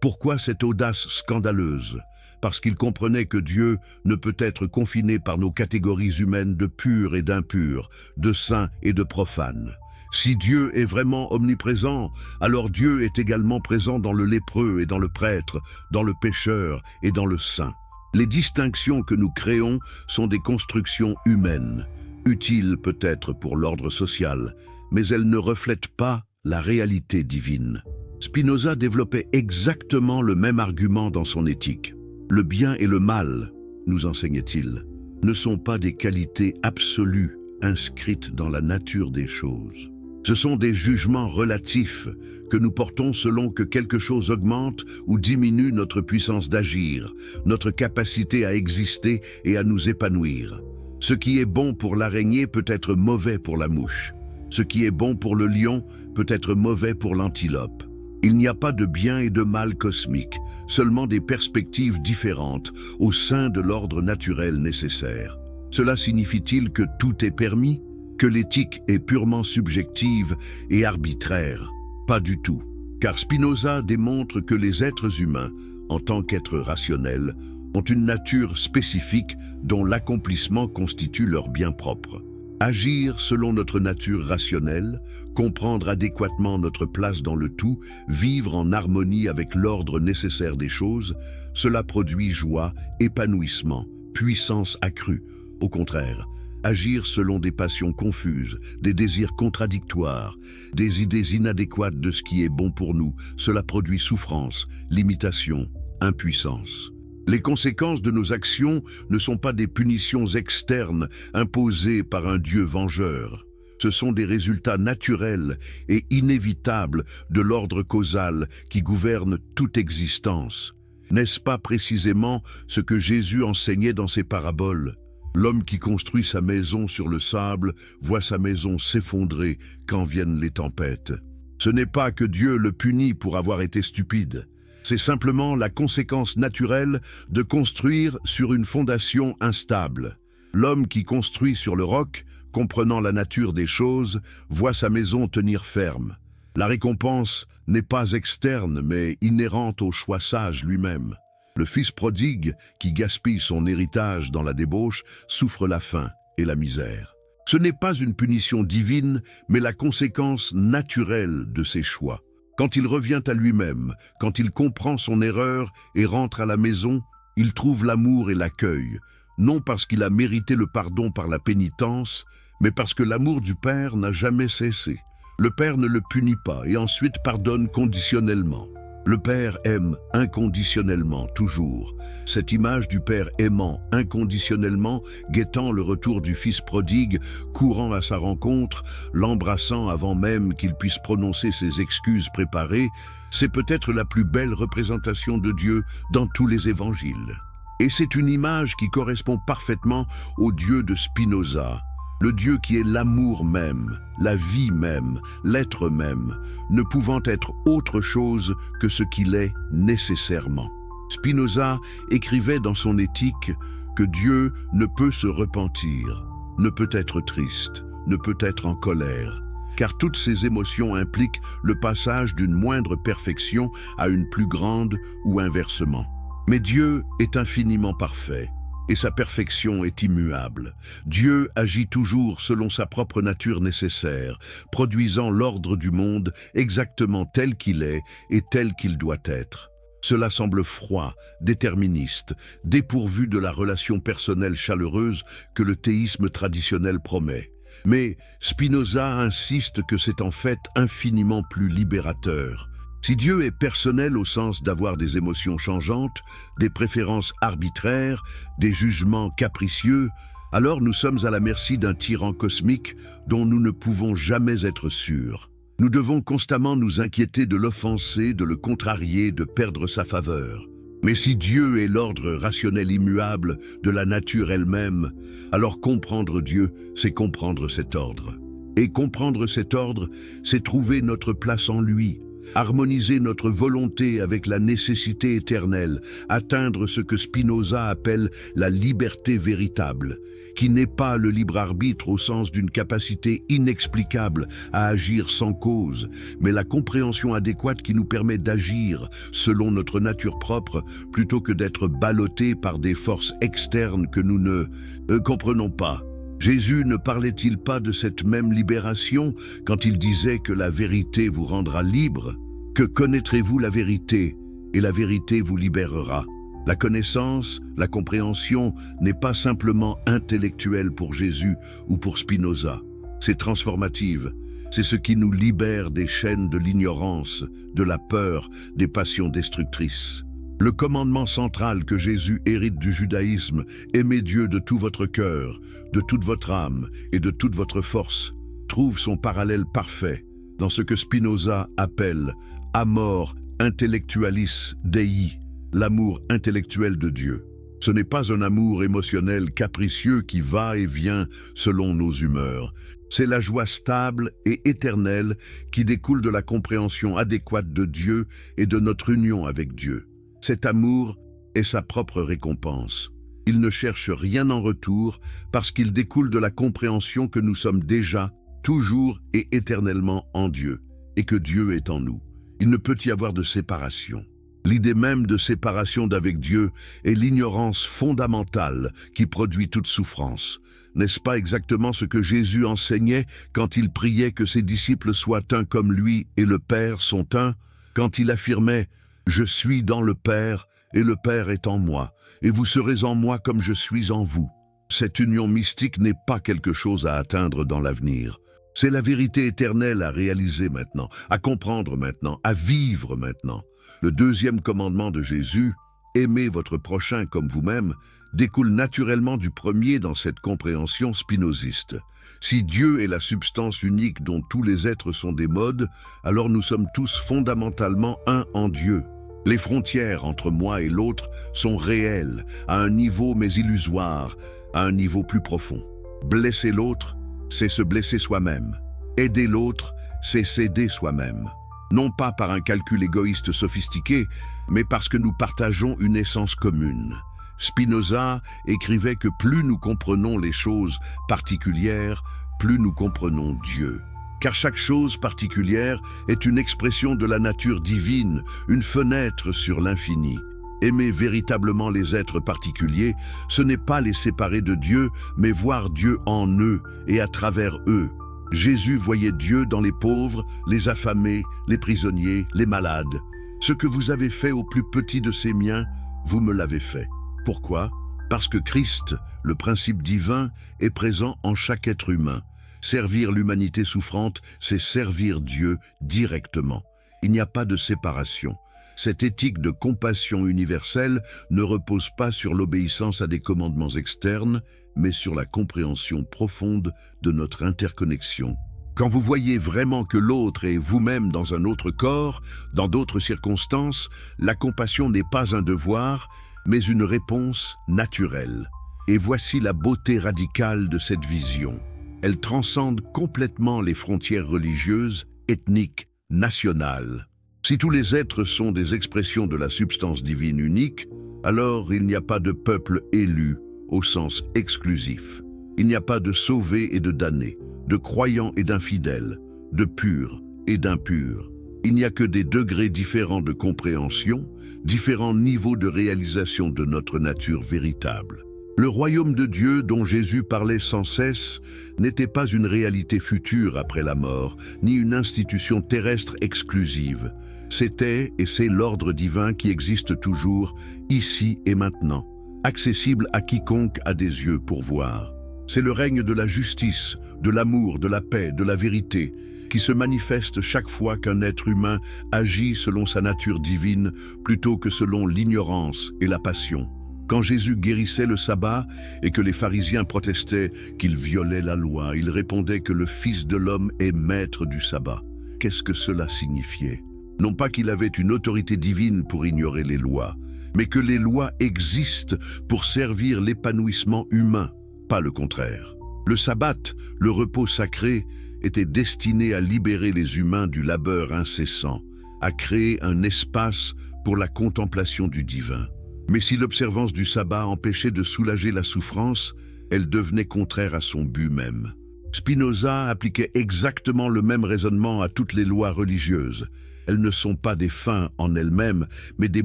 Pourquoi cette audace scandaleuse? Parce qu'il comprenait que Dieu ne peut être confiné par nos catégories humaines de purs et d'impurs, de saints et de profanes. Si Dieu est vraiment omniprésent, alors Dieu est également présent dans le lépreux et dans le prêtre, dans le pécheur et dans le saint. Les distinctions que nous créons sont des constructions humaines, utiles peut-être pour l'ordre social, mais elles ne reflètent pas la réalité divine. Spinoza développait exactement le même argument dans son éthique. Le bien et le mal, nous enseignait-il, ne sont pas des qualités absolues inscrites dans la nature des choses. Ce sont des jugements relatifs que nous portons selon que quelque chose augmente ou diminue notre puissance d'agir, notre capacité à exister et à nous épanouir. Ce qui est bon pour l'araignée peut être mauvais pour la mouche. Ce qui est bon pour le lion peut être mauvais pour l'antilope. Il n'y a pas de bien et de mal cosmique, seulement des perspectives différentes au sein de l'ordre naturel nécessaire. Cela signifie-t-il que tout est permis? Que l'éthique est purement subjective et arbitraire? Pas du tout, car Spinoza démontre que les êtres humains, en tant qu'êtres rationnels, ont une nature spécifique dont l'accomplissement constitue leur bien propre. Agir selon notre nature rationnelle, comprendre adéquatement notre place dans le tout, vivre en harmonie avec l'ordre nécessaire des choses, cela produit joie, épanouissement, puissance accrue. Au contraire, agir selon des passions confuses, des désirs contradictoires, des idées inadéquates de ce qui est bon pour nous, cela produit souffrance, limitation, impuissance. Les conséquences de nos actions ne sont pas des punitions externes imposées par un Dieu vengeur. Ce sont des résultats naturels et inévitables de l'ordre causal qui gouverne toute existence. N'est-ce pas précisément ce que Jésus enseignait dans ses paraboles? L'homme qui construit sa maison sur le sable voit sa maison s'effondrer quand viennent les tempêtes. Ce n'est pas que Dieu le punit pour avoir été stupide. C'est simplement la conséquence naturelle de construire sur une fondation instable. L'homme qui construit sur le roc, comprenant la nature des choses, voit sa maison tenir ferme. La récompense n'est pas externe, mais inhérente au choix sage lui-même. Le fils prodigue, qui gaspille son héritage dans la débauche, souffre la faim et la misère. Ce n'est pas une punition divine, mais la conséquence naturelle de ses choix. Quand il revient à lui-même, quand il comprend son erreur et rentre à la maison, il trouve l'amour et l'accueil, non parce qu'il a mérité le pardon par la pénitence, mais parce que l'amour du Père n'a jamais cessé. Le Père ne le punit pas et ensuite pardonne conditionnellement. Le Père aime inconditionnellement, toujours. Cette image du Père aimant inconditionnellement, guettant le retour du Fils prodigue, courant à sa rencontre, l'embrassant avant même qu'il puisse prononcer ses excuses préparées, c'est peut-être la plus belle représentation de Dieu dans tous les évangiles. Et c'est une image qui correspond parfaitement au Dieu de Spinoza, le Dieu qui est l'amour même, la vie même, l'être même, ne pouvant être autre chose que ce qu'il est nécessairement. Spinoza écrivait dans son Éthique que Dieu ne peut se repentir, ne peut être triste, ne peut être en colère, car toutes ces émotions impliquent le passage d'une moindre perfection à une plus grande ou inversement. Mais Dieu est infiniment parfait. Et sa perfection est immuable. Dieu agit toujours selon sa propre nature nécessaire, produisant l'ordre du monde exactement tel qu'il est et tel qu'il doit être. Cela semble froid, déterministe, dépourvu de la relation personnelle chaleureuse que le théisme traditionnel promet. Mais Spinoza insiste que c'est en fait infiniment plus libérateur. Si Dieu est personnel au sens d'avoir des émotions changeantes, des préférences arbitraires, des jugements capricieux, alors nous sommes à la merci d'un tyran cosmique dont nous ne pouvons jamais être sûrs. Nous devons constamment nous inquiéter de l'offenser, de le contrarier, de perdre sa faveur. Mais si Dieu est l'ordre rationnel immuable de la nature elle-même, alors comprendre Dieu, c'est comprendre cet ordre. Et comprendre cet ordre, c'est trouver notre place en lui, harmoniser notre volonté avec la nécessité éternelle, atteindre ce que Spinoza appelle la liberté véritable, qui n'est pas le libre arbitre au sens d'une capacité inexplicable à agir sans cause, mais la compréhension adéquate qui nous permet d'agir selon notre nature propre plutôt que d'être ballottés par des forces externes que nous ne comprenons pas. Jésus ne parlait-il pas de cette même libération quand il disait que la vérité vous rendra libre? Que connaîtrez-vous la vérité, et la vérité vous libérera? La connaissance, la compréhension n'est pas simplement intellectuelle pour Jésus ou pour Spinoza. C'est transformative. C'est ce qui nous libère des chaînes de l'ignorance, de la peur, des passions destructrices. Le commandement central que Jésus hérite du judaïsme, aimez Dieu de tout votre cœur, de toute votre âme et de toute votre force, trouve son parallèle parfait dans ce que Spinoza appelle amor intellectualis Dei, l'amour intellectuel de Dieu. Ce n'est pas un amour émotionnel capricieux qui va et vient selon nos humeurs. C'est la joie stable et éternelle qui découle de la compréhension adéquate de Dieu et de notre union avec Dieu. Cet amour est sa propre récompense. Il ne cherche rien en retour parce qu'il découle de la compréhension que nous sommes déjà, toujours et éternellement en Dieu, et que Dieu est en nous. Il ne peut y avoir de séparation. L'idée même de séparation d'avec Dieu est l'ignorance fondamentale qui produit toute souffrance. N'est-ce pas exactement ce que Jésus enseignait quand il priait que ses disciples soient un comme lui et le Père sont un, quand il affirmait « Je suis dans le Père et le Père est en moi, et vous serez en moi comme je suis en vous ». Cette union mystique n'est pas quelque chose à atteindre dans l'avenir. C'est la vérité éternelle à réaliser maintenant, à comprendre maintenant, à vivre maintenant. Le deuxième commandement de Jésus, « Aimez votre prochain comme vous-même », découle naturellement du premier dans cette compréhension spinoziste. Si Dieu est la substance unique dont tous les êtres sont des modes, alors nous sommes tous fondamentalement un en Dieu. Les frontières entre moi et l'autre sont réelles, à un niveau mais illusoire, à un niveau plus profond. Blesser l'autre, c'est se blesser soi-même. Aider l'autre, c'est s'aider soi-même. Non pas par un calcul égoïste sophistiqué, mais parce que nous partageons une essence commune. Spinoza écrivait que plus nous comprenons les choses particulières, plus nous comprenons Dieu. car chaque chose particulière est une expression de la nature divine, une fenêtre sur l'infini. Aimer véritablement les êtres particuliers, ce n'est pas les séparer de Dieu, mais voir Dieu en eux et à travers eux. Jésus voyait Dieu dans les pauvres, les affamés, les prisonniers, les malades. Ce que vous avez fait au plus petit de ces miens, vous me l'avez fait. Pourquoi? Parce que Christ, le principe divin, est présent en chaque être humain. Servir l'humanité souffrante, c'est servir Dieu directement. Il n'y a pas de séparation. Cette éthique de compassion universelle ne repose pas sur l'obéissance à des commandements externes, mais sur la compréhension profonde de notre interconnexion. Quand vous voyez vraiment que l'autre est vous-même dans un autre corps, dans d'autres circonstances, la compassion n'est pas un devoir, mais une réponse naturelle. Et voici la beauté radicale de cette vision. Elle transcende complètement les frontières religieuses, ethniques, nationales. Si tous les êtres sont des expressions de la substance divine unique, alors il n'y a pas de peuple élu au sens exclusif. Il n'y a pas de sauvés et de damnés, de croyants et d'infidèles, de purs et d'impurs. Il n'y a que des degrés différents de compréhension, différents niveaux de réalisation de notre nature véritable. Le royaume de Dieu dont Jésus parlait sans cesse n'était pas une réalité future après la mort, ni une institution terrestre exclusive. C'était et c'est l'ordre divin qui existe toujours, ici et maintenant, accessible à quiconque a des yeux pour voir. C'est le règne de la justice, de l'amour, de la paix, de la vérité, qui se manifeste chaque fois qu'un être humain agit selon sa nature divine plutôt que selon l'ignorance et la passion. Quand Jésus guérissait le sabbat et que les pharisiens protestaient qu'il violait la loi, il répondait que le Fils de l'homme est maître du sabbat. Qu'est-ce que cela signifiait? Non pas qu'il avait une autorité divine pour ignorer les lois, mais que les lois existent pour servir l'épanouissement humain, pas le contraire. Le sabbat, le repos sacré, était destiné à libérer les humains du labeur incessant, à créer un espace pour la contemplation du divin. Mais si l'observance du sabbat empêchait de soulager la souffrance, elle devenait contraire à son but même. Spinoza appliquait exactement le même raisonnement à toutes les lois religieuses. Elles ne sont pas des fins en elles-mêmes, mais des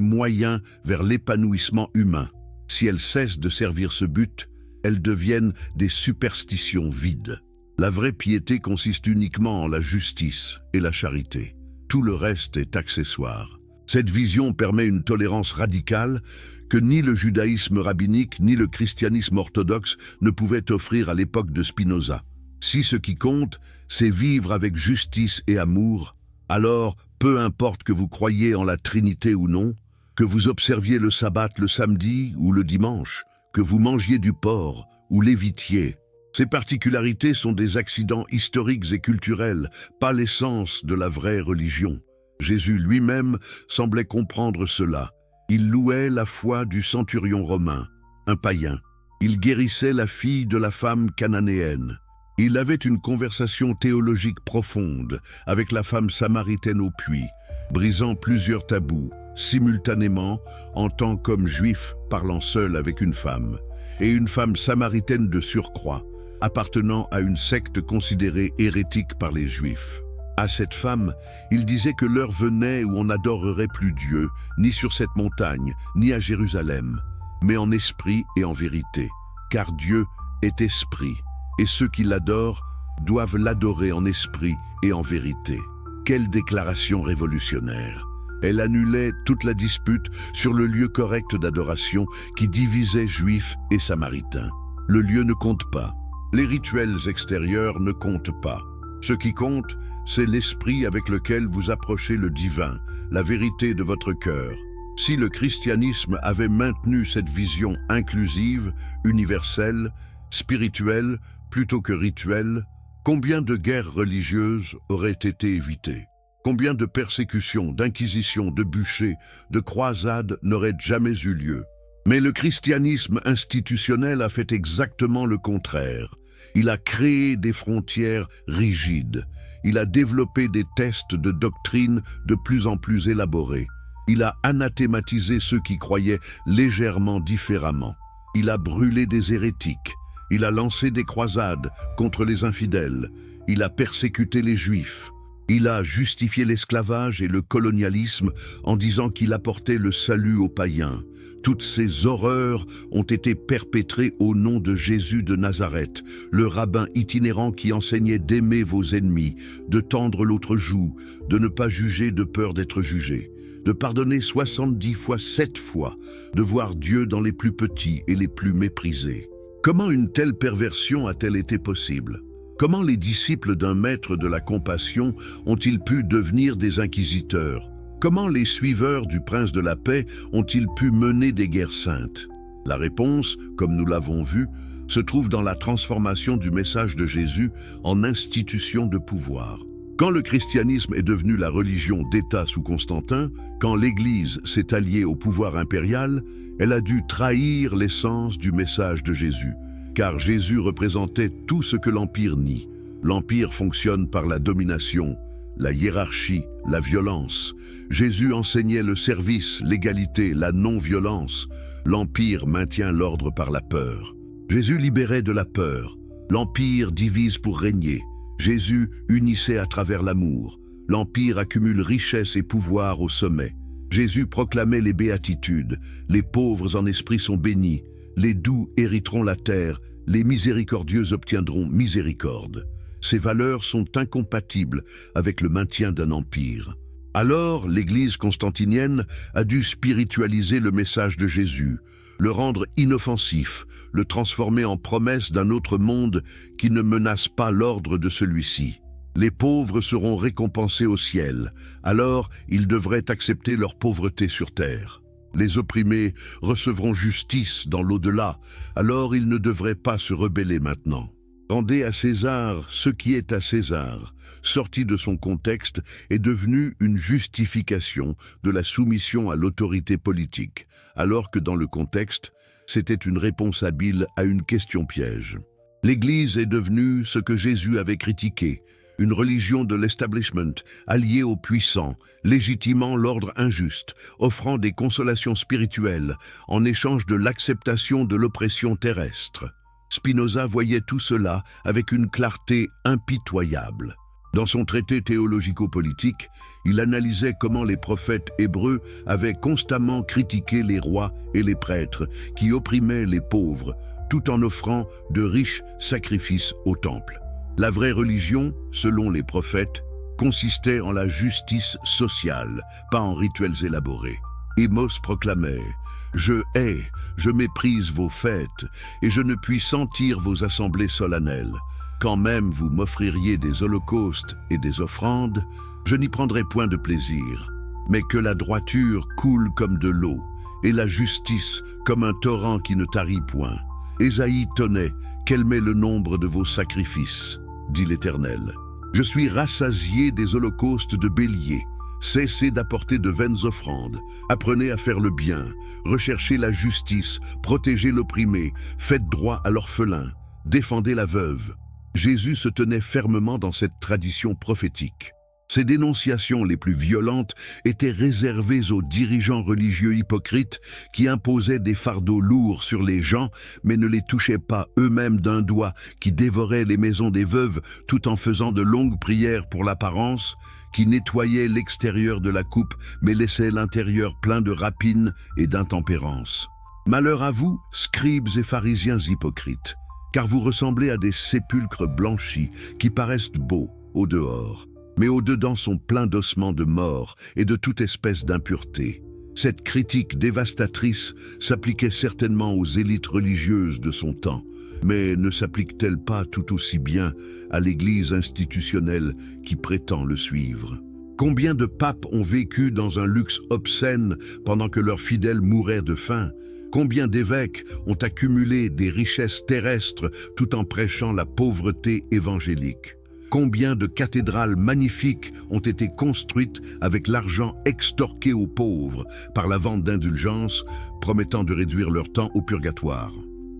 moyens vers l'épanouissement humain. Si elles cessent de servir ce but, elles deviennent des superstitions vides. La vraie piété consiste uniquement en la justice et la charité. Tout le reste est accessoire. Cette vision permet une tolérance radicale que ni le judaïsme rabbinique ni le christianisme orthodoxe ne pouvaient offrir à l'époque de Spinoza. Si ce qui compte, c'est vivre avec justice et amour, alors peu importe que vous croyiez en la Trinité ou non, que vous observiez le sabbat le samedi ou le dimanche, que vous mangiez du porc ou l'évitiez. Ces particularités sont des accidents historiques et culturels, pas l'essence de la vraie religion. Jésus lui-même semblait comprendre cela. Il louait la foi du centurion romain, un païen. Il guérissait la fille de la femme cananéenne. Il avait une conversation théologique profonde avec la femme samaritaine au puits, brisant plusieurs tabous, simultanément en tant qu'homme juif parlant seul avec une femme, et une femme samaritaine de surcroît, appartenant à une secte considérée hérétique par les Juifs. À cette femme, il disait que l'heure venait où on n'adorerait plus Dieu, ni sur cette montagne, ni à Jérusalem, mais en esprit et en vérité, car Dieu est esprit, et ceux qui l'adorent doivent l'adorer en esprit et en vérité. Quelle déclaration révolutionnaire! Elle annulait toute la dispute sur le lieu correct d'adoration qui divisait Juifs et Samaritains. Le lieu ne compte pas. Les rituels extérieurs ne comptent pas. Ce qui compte, c'est l'esprit avec lequel vous approchez le divin, la vérité de votre cœur. Si le christianisme avait maintenu cette vision inclusive, universelle, spirituelle, plutôt que rituelle, combien de guerres religieuses auraient été évitées? Combien de persécutions, d'inquisitions, de bûchers, de croisades n'auraient jamais eu lieu? Mais le christianisme institutionnel a fait exactement le contraire. Il a créé des frontières rigides. Il a développé des tests de doctrine de plus en plus élaborés. Il a anathématisé ceux qui croyaient légèrement différemment. Il a brûlé des hérétiques Il a lancé des croisades contre les infidèles. Il a persécuté les Juifs. Il a justifié l'esclavage et le colonialisme en disant qu'il apportait le salut aux païens. Toutes ces horreurs ont été perpétrées au nom de Jésus de Nazareth, le rabbin itinérant qui enseignait d'aimer vos ennemis, de tendre l'autre joue, de ne pas juger de peur d'être jugé, de pardonner 70 fois 7 fois, de voir Dieu dans les plus petits et les plus méprisés. Comment une telle perversion a-t-elle été possible ? Comment les disciples d'un maître de la compassion ont-ils pu devenir des inquisiteurs ? Comment les suiveurs du prince de la paix ont-ils pu mener des guerres saintes? La réponse, comme nous l'avons vu, se trouve dans la transformation du message de Jésus en institution de pouvoir. Quand le christianisme est devenu la religion d'État sous Constantin, quand l'Église s'est alliée au pouvoir impérial, elle a dû trahir l'essence du message de Jésus, car Jésus représentait tout ce que l'Empire nie. L'Empire fonctionne par la domination, la hiérarchie, la violence. Jésus enseignait le service, l'égalité, la non-violence. L'Empire maintient l'ordre par la peur. Jésus libérait de la peur. L'Empire divise pour régner. Jésus unissait à travers l'amour. L'Empire accumule richesse et pouvoir au sommet. Jésus proclamait les béatitudes. Les pauvres en esprit sont bénis. Les doux hériteront la terre. Les miséricordieux obtiendront miséricorde. Ces valeurs sont incompatibles avec le maintien d'un empire. Alors, l'Église constantinienne a dû spiritualiser le message de Jésus, le rendre inoffensif, le transformer en promesse d'un autre monde qui ne menace pas l'ordre de celui-ci. Les pauvres seront récompensés au ciel, alors ils devraient accepter leur pauvreté sur terre. Les opprimés recevront justice dans l'au-delà, alors ils ne devraient pas se rebeller maintenant. Rendez à César ce qui est à César, sorti de son contexte, est devenu une justification de la soumission à l'autorité politique, alors que dans le contexte, c'était une réponse habile à une question piège. L'Église est devenue ce que Jésus avait critiqué, une religion de l'establishment, alliée aux puissants, légitimant l'ordre injuste, offrant des consolations spirituelles en échange de l'acceptation de l'oppression terrestre. Spinoza voyait tout cela avec une clarté impitoyable. Dans son traité théologico-politique, il analysait comment les prophètes hébreux avaient constamment critiqué les rois et les prêtres qui opprimaient les pauvres, tout en offrant de riches sacrifices au temple. La vraie religion, selon les prophètes, consistait en la justice sociale, pas en rituels élaborés. Amos proclamait « Je hais, je méprise vos fêtes, et je ne puis sentir vos assemblées solennelles. Quand même vous m'offririez des holocaustes et des offrandes, je n'y prendrai point de plaisir. Mais que la droiture coule comme de l'eau, et la justice comme un torrent qui ne tarit point. Ésaïe tonnait, quel m'est le nombre de vos sacrifices, dit l'Éternel. Je suis rassasié des holocaustes de bélier. Cessez d'apporter de vaines offrandes, apprenez à faire le bien, recherchez la justice, protégez l'opprimé, faites droit à l'orphelin, défendez la veuve. Jésus se tenait fermement dans cette tradition prophétique. Ses dénonciations les plus violentes étaient réservées aux dirigeants religieux hypocrites qui imposaient des fardeaux lourds sur les gens mais ne les touchaient pas eux-mêmes d'un doigt, qui dévoraient les maisons des veuves tout en faisant de longues prières pour l'apparence, qui nettoyaient l'extérieur de la coupe mais laissaient l'intérieur plein de rapines et d'intempérance. Malheur à vous, scribes et pharisiens hypocrites, car vous ressemblez à des sépulcres blanchis qui paraissent beaux au dehors, mais au-dedans sont pleins d'ossements de mort et de toute espèce d'impureté. Cette critique dévastatrice s'appliquait certainement aux élites religieuses de son temps, mais ne s'applique-t-elle pas tout aussi bien à l'Église institutionnelle qui prétend le suivre? Combien de papes ont vécu dans un luxe obscène pendant que leurs fidèles mouraient de faim? Combien d'évêques ont accumulé des richesses terrestres tout en prêchant la pauvreté évangélique? Combien de cathédrales magnifiques ont été construites avec l'argent extorqué aux pauvres par la vente d'indulgences, promettant de réduire leur temps au purgatoire?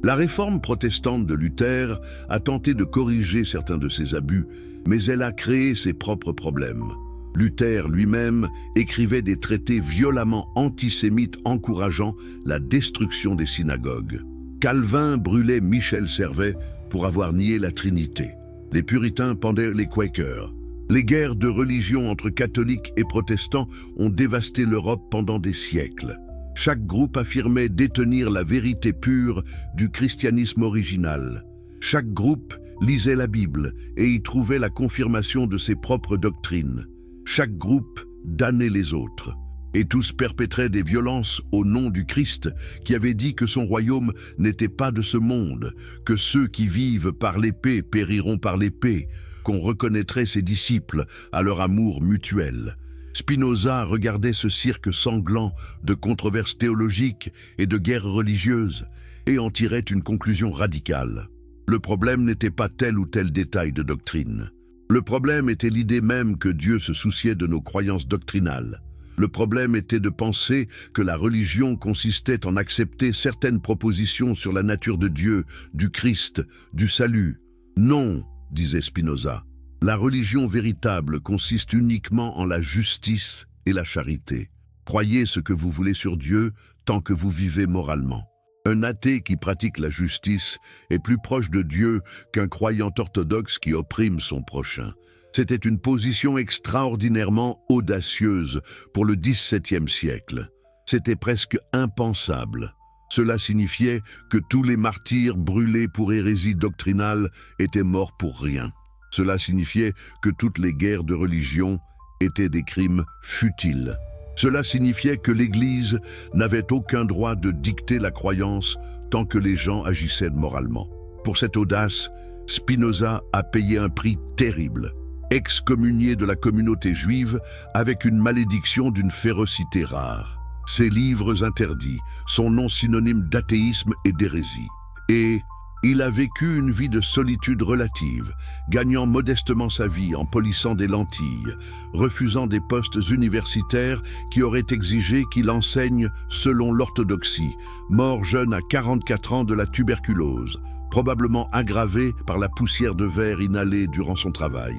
La réforme protestante de Luther a tenté de corriger certains de ces abus, mais elle a créé ses propres problèmes. Luther lui-même écrivait des traités violemment antisémites encourageant la destruction des synagogues. Calvin brûlait Michel Servet pour avoir nié la Trinité. Les puritains pendaient les Quakers. Les guerres de religion entre catholiques et protestants ont dévasté l'Europe pendant des siècles. Chaque groupe affirmait détenir la vérité pure du christianisme original. Chaque groupe lisait la Bible et y trouvait la confirmation de ses propres doctrines. Chaque groupe damnait les autres. Et tous perpétraient des violences au nom du Christ, qui avait dit que son royaume n'était pas de ce monde, que ceux qui vivent par l'épée périront par l'épée, qu'on reconnaîtrait ses disciples à leur amour mutuel. Spinoza regardait ce cirque sanglant de controverses théologiques et de guerres religieuses et en tirait une conclusion radicale. Le problème n'était pas tel ou tel détail de doctrine. Le problème était l'idée même que Dieu se souciait de nos croyances doctrinales. Le problème était de penser que la religion consistait en accepter certaines propositions sur la nature de Dieu, du Christ, du salut. Non, disait Spinoza, la religion véritable consiste uniquement en la justice et la charité. Croyez ce que vous voulez sur Dieu tant que vous vivez moralement. Un athée qui pratique la justice est plus proche de Dieu qu'un croyant orthodoxe qui opprime son prochain. C'était une position extraordinairement audacieuse pour le XVIIe siècle. C'était presque impensable. Cela signifiait que tous les martyrs brûlés pour hérésie doctrinale étaient morts pour rien. Cela signifiait que toutes les guerres de religion étaient des crimes futiles. Cela signifiait que l'Église n'avait aucun droit de dicter la croyance tant que les gens agissaient moralement. Pour cette audace, Spinoza a payé un prix terrible. Excommunié de la communauté juive avec une malédiction d'une férocité rare. Ses livres interdits, son nom synonyme d'athéisme et d'hérésie. Et il a vécu une vie de solitude relative, gagnant modestement sa vie en polissant des lentilles, refusant des postes universitaires qui auraient exigé qu'il enseigne selon l'orthodoxie, mort jeune à 44 ans de la tuberculose, probablement aggravé par la poussière de verre inhalée durant son travail.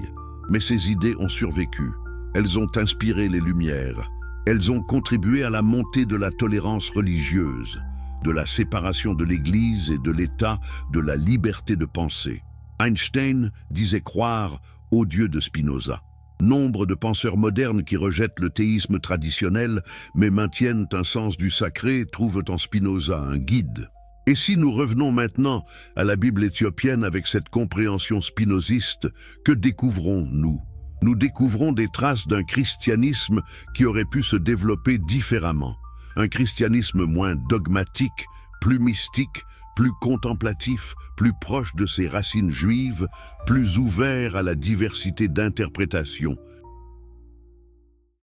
Mais ces idées ont survécu. Elles ont inspiré les Lumières. Elles ont contribué à la montée de la tolérance religieuse, de la séparation de l'Église et de l'État, de la liberté de penser. Einstein disait croire au Dieu de Spinoza. Nombre de penseurs modernes qui rejettent le théisme traditionnel mais maintiennent un sens du sacré trouvent en Spinoza un guide. Et si nous revenons maintenant à la Bible éthiopienne avec cette compréhension spinoziste, que découvrons-nous? Nous découvrons des traces d'un christianisme qui aurait pu se développer différemment. Un christianisme moins dogmatique, plus mystique, plus contemplatif, plus proche de ses racines juives, plus ouvert à la diversité d'interprétations.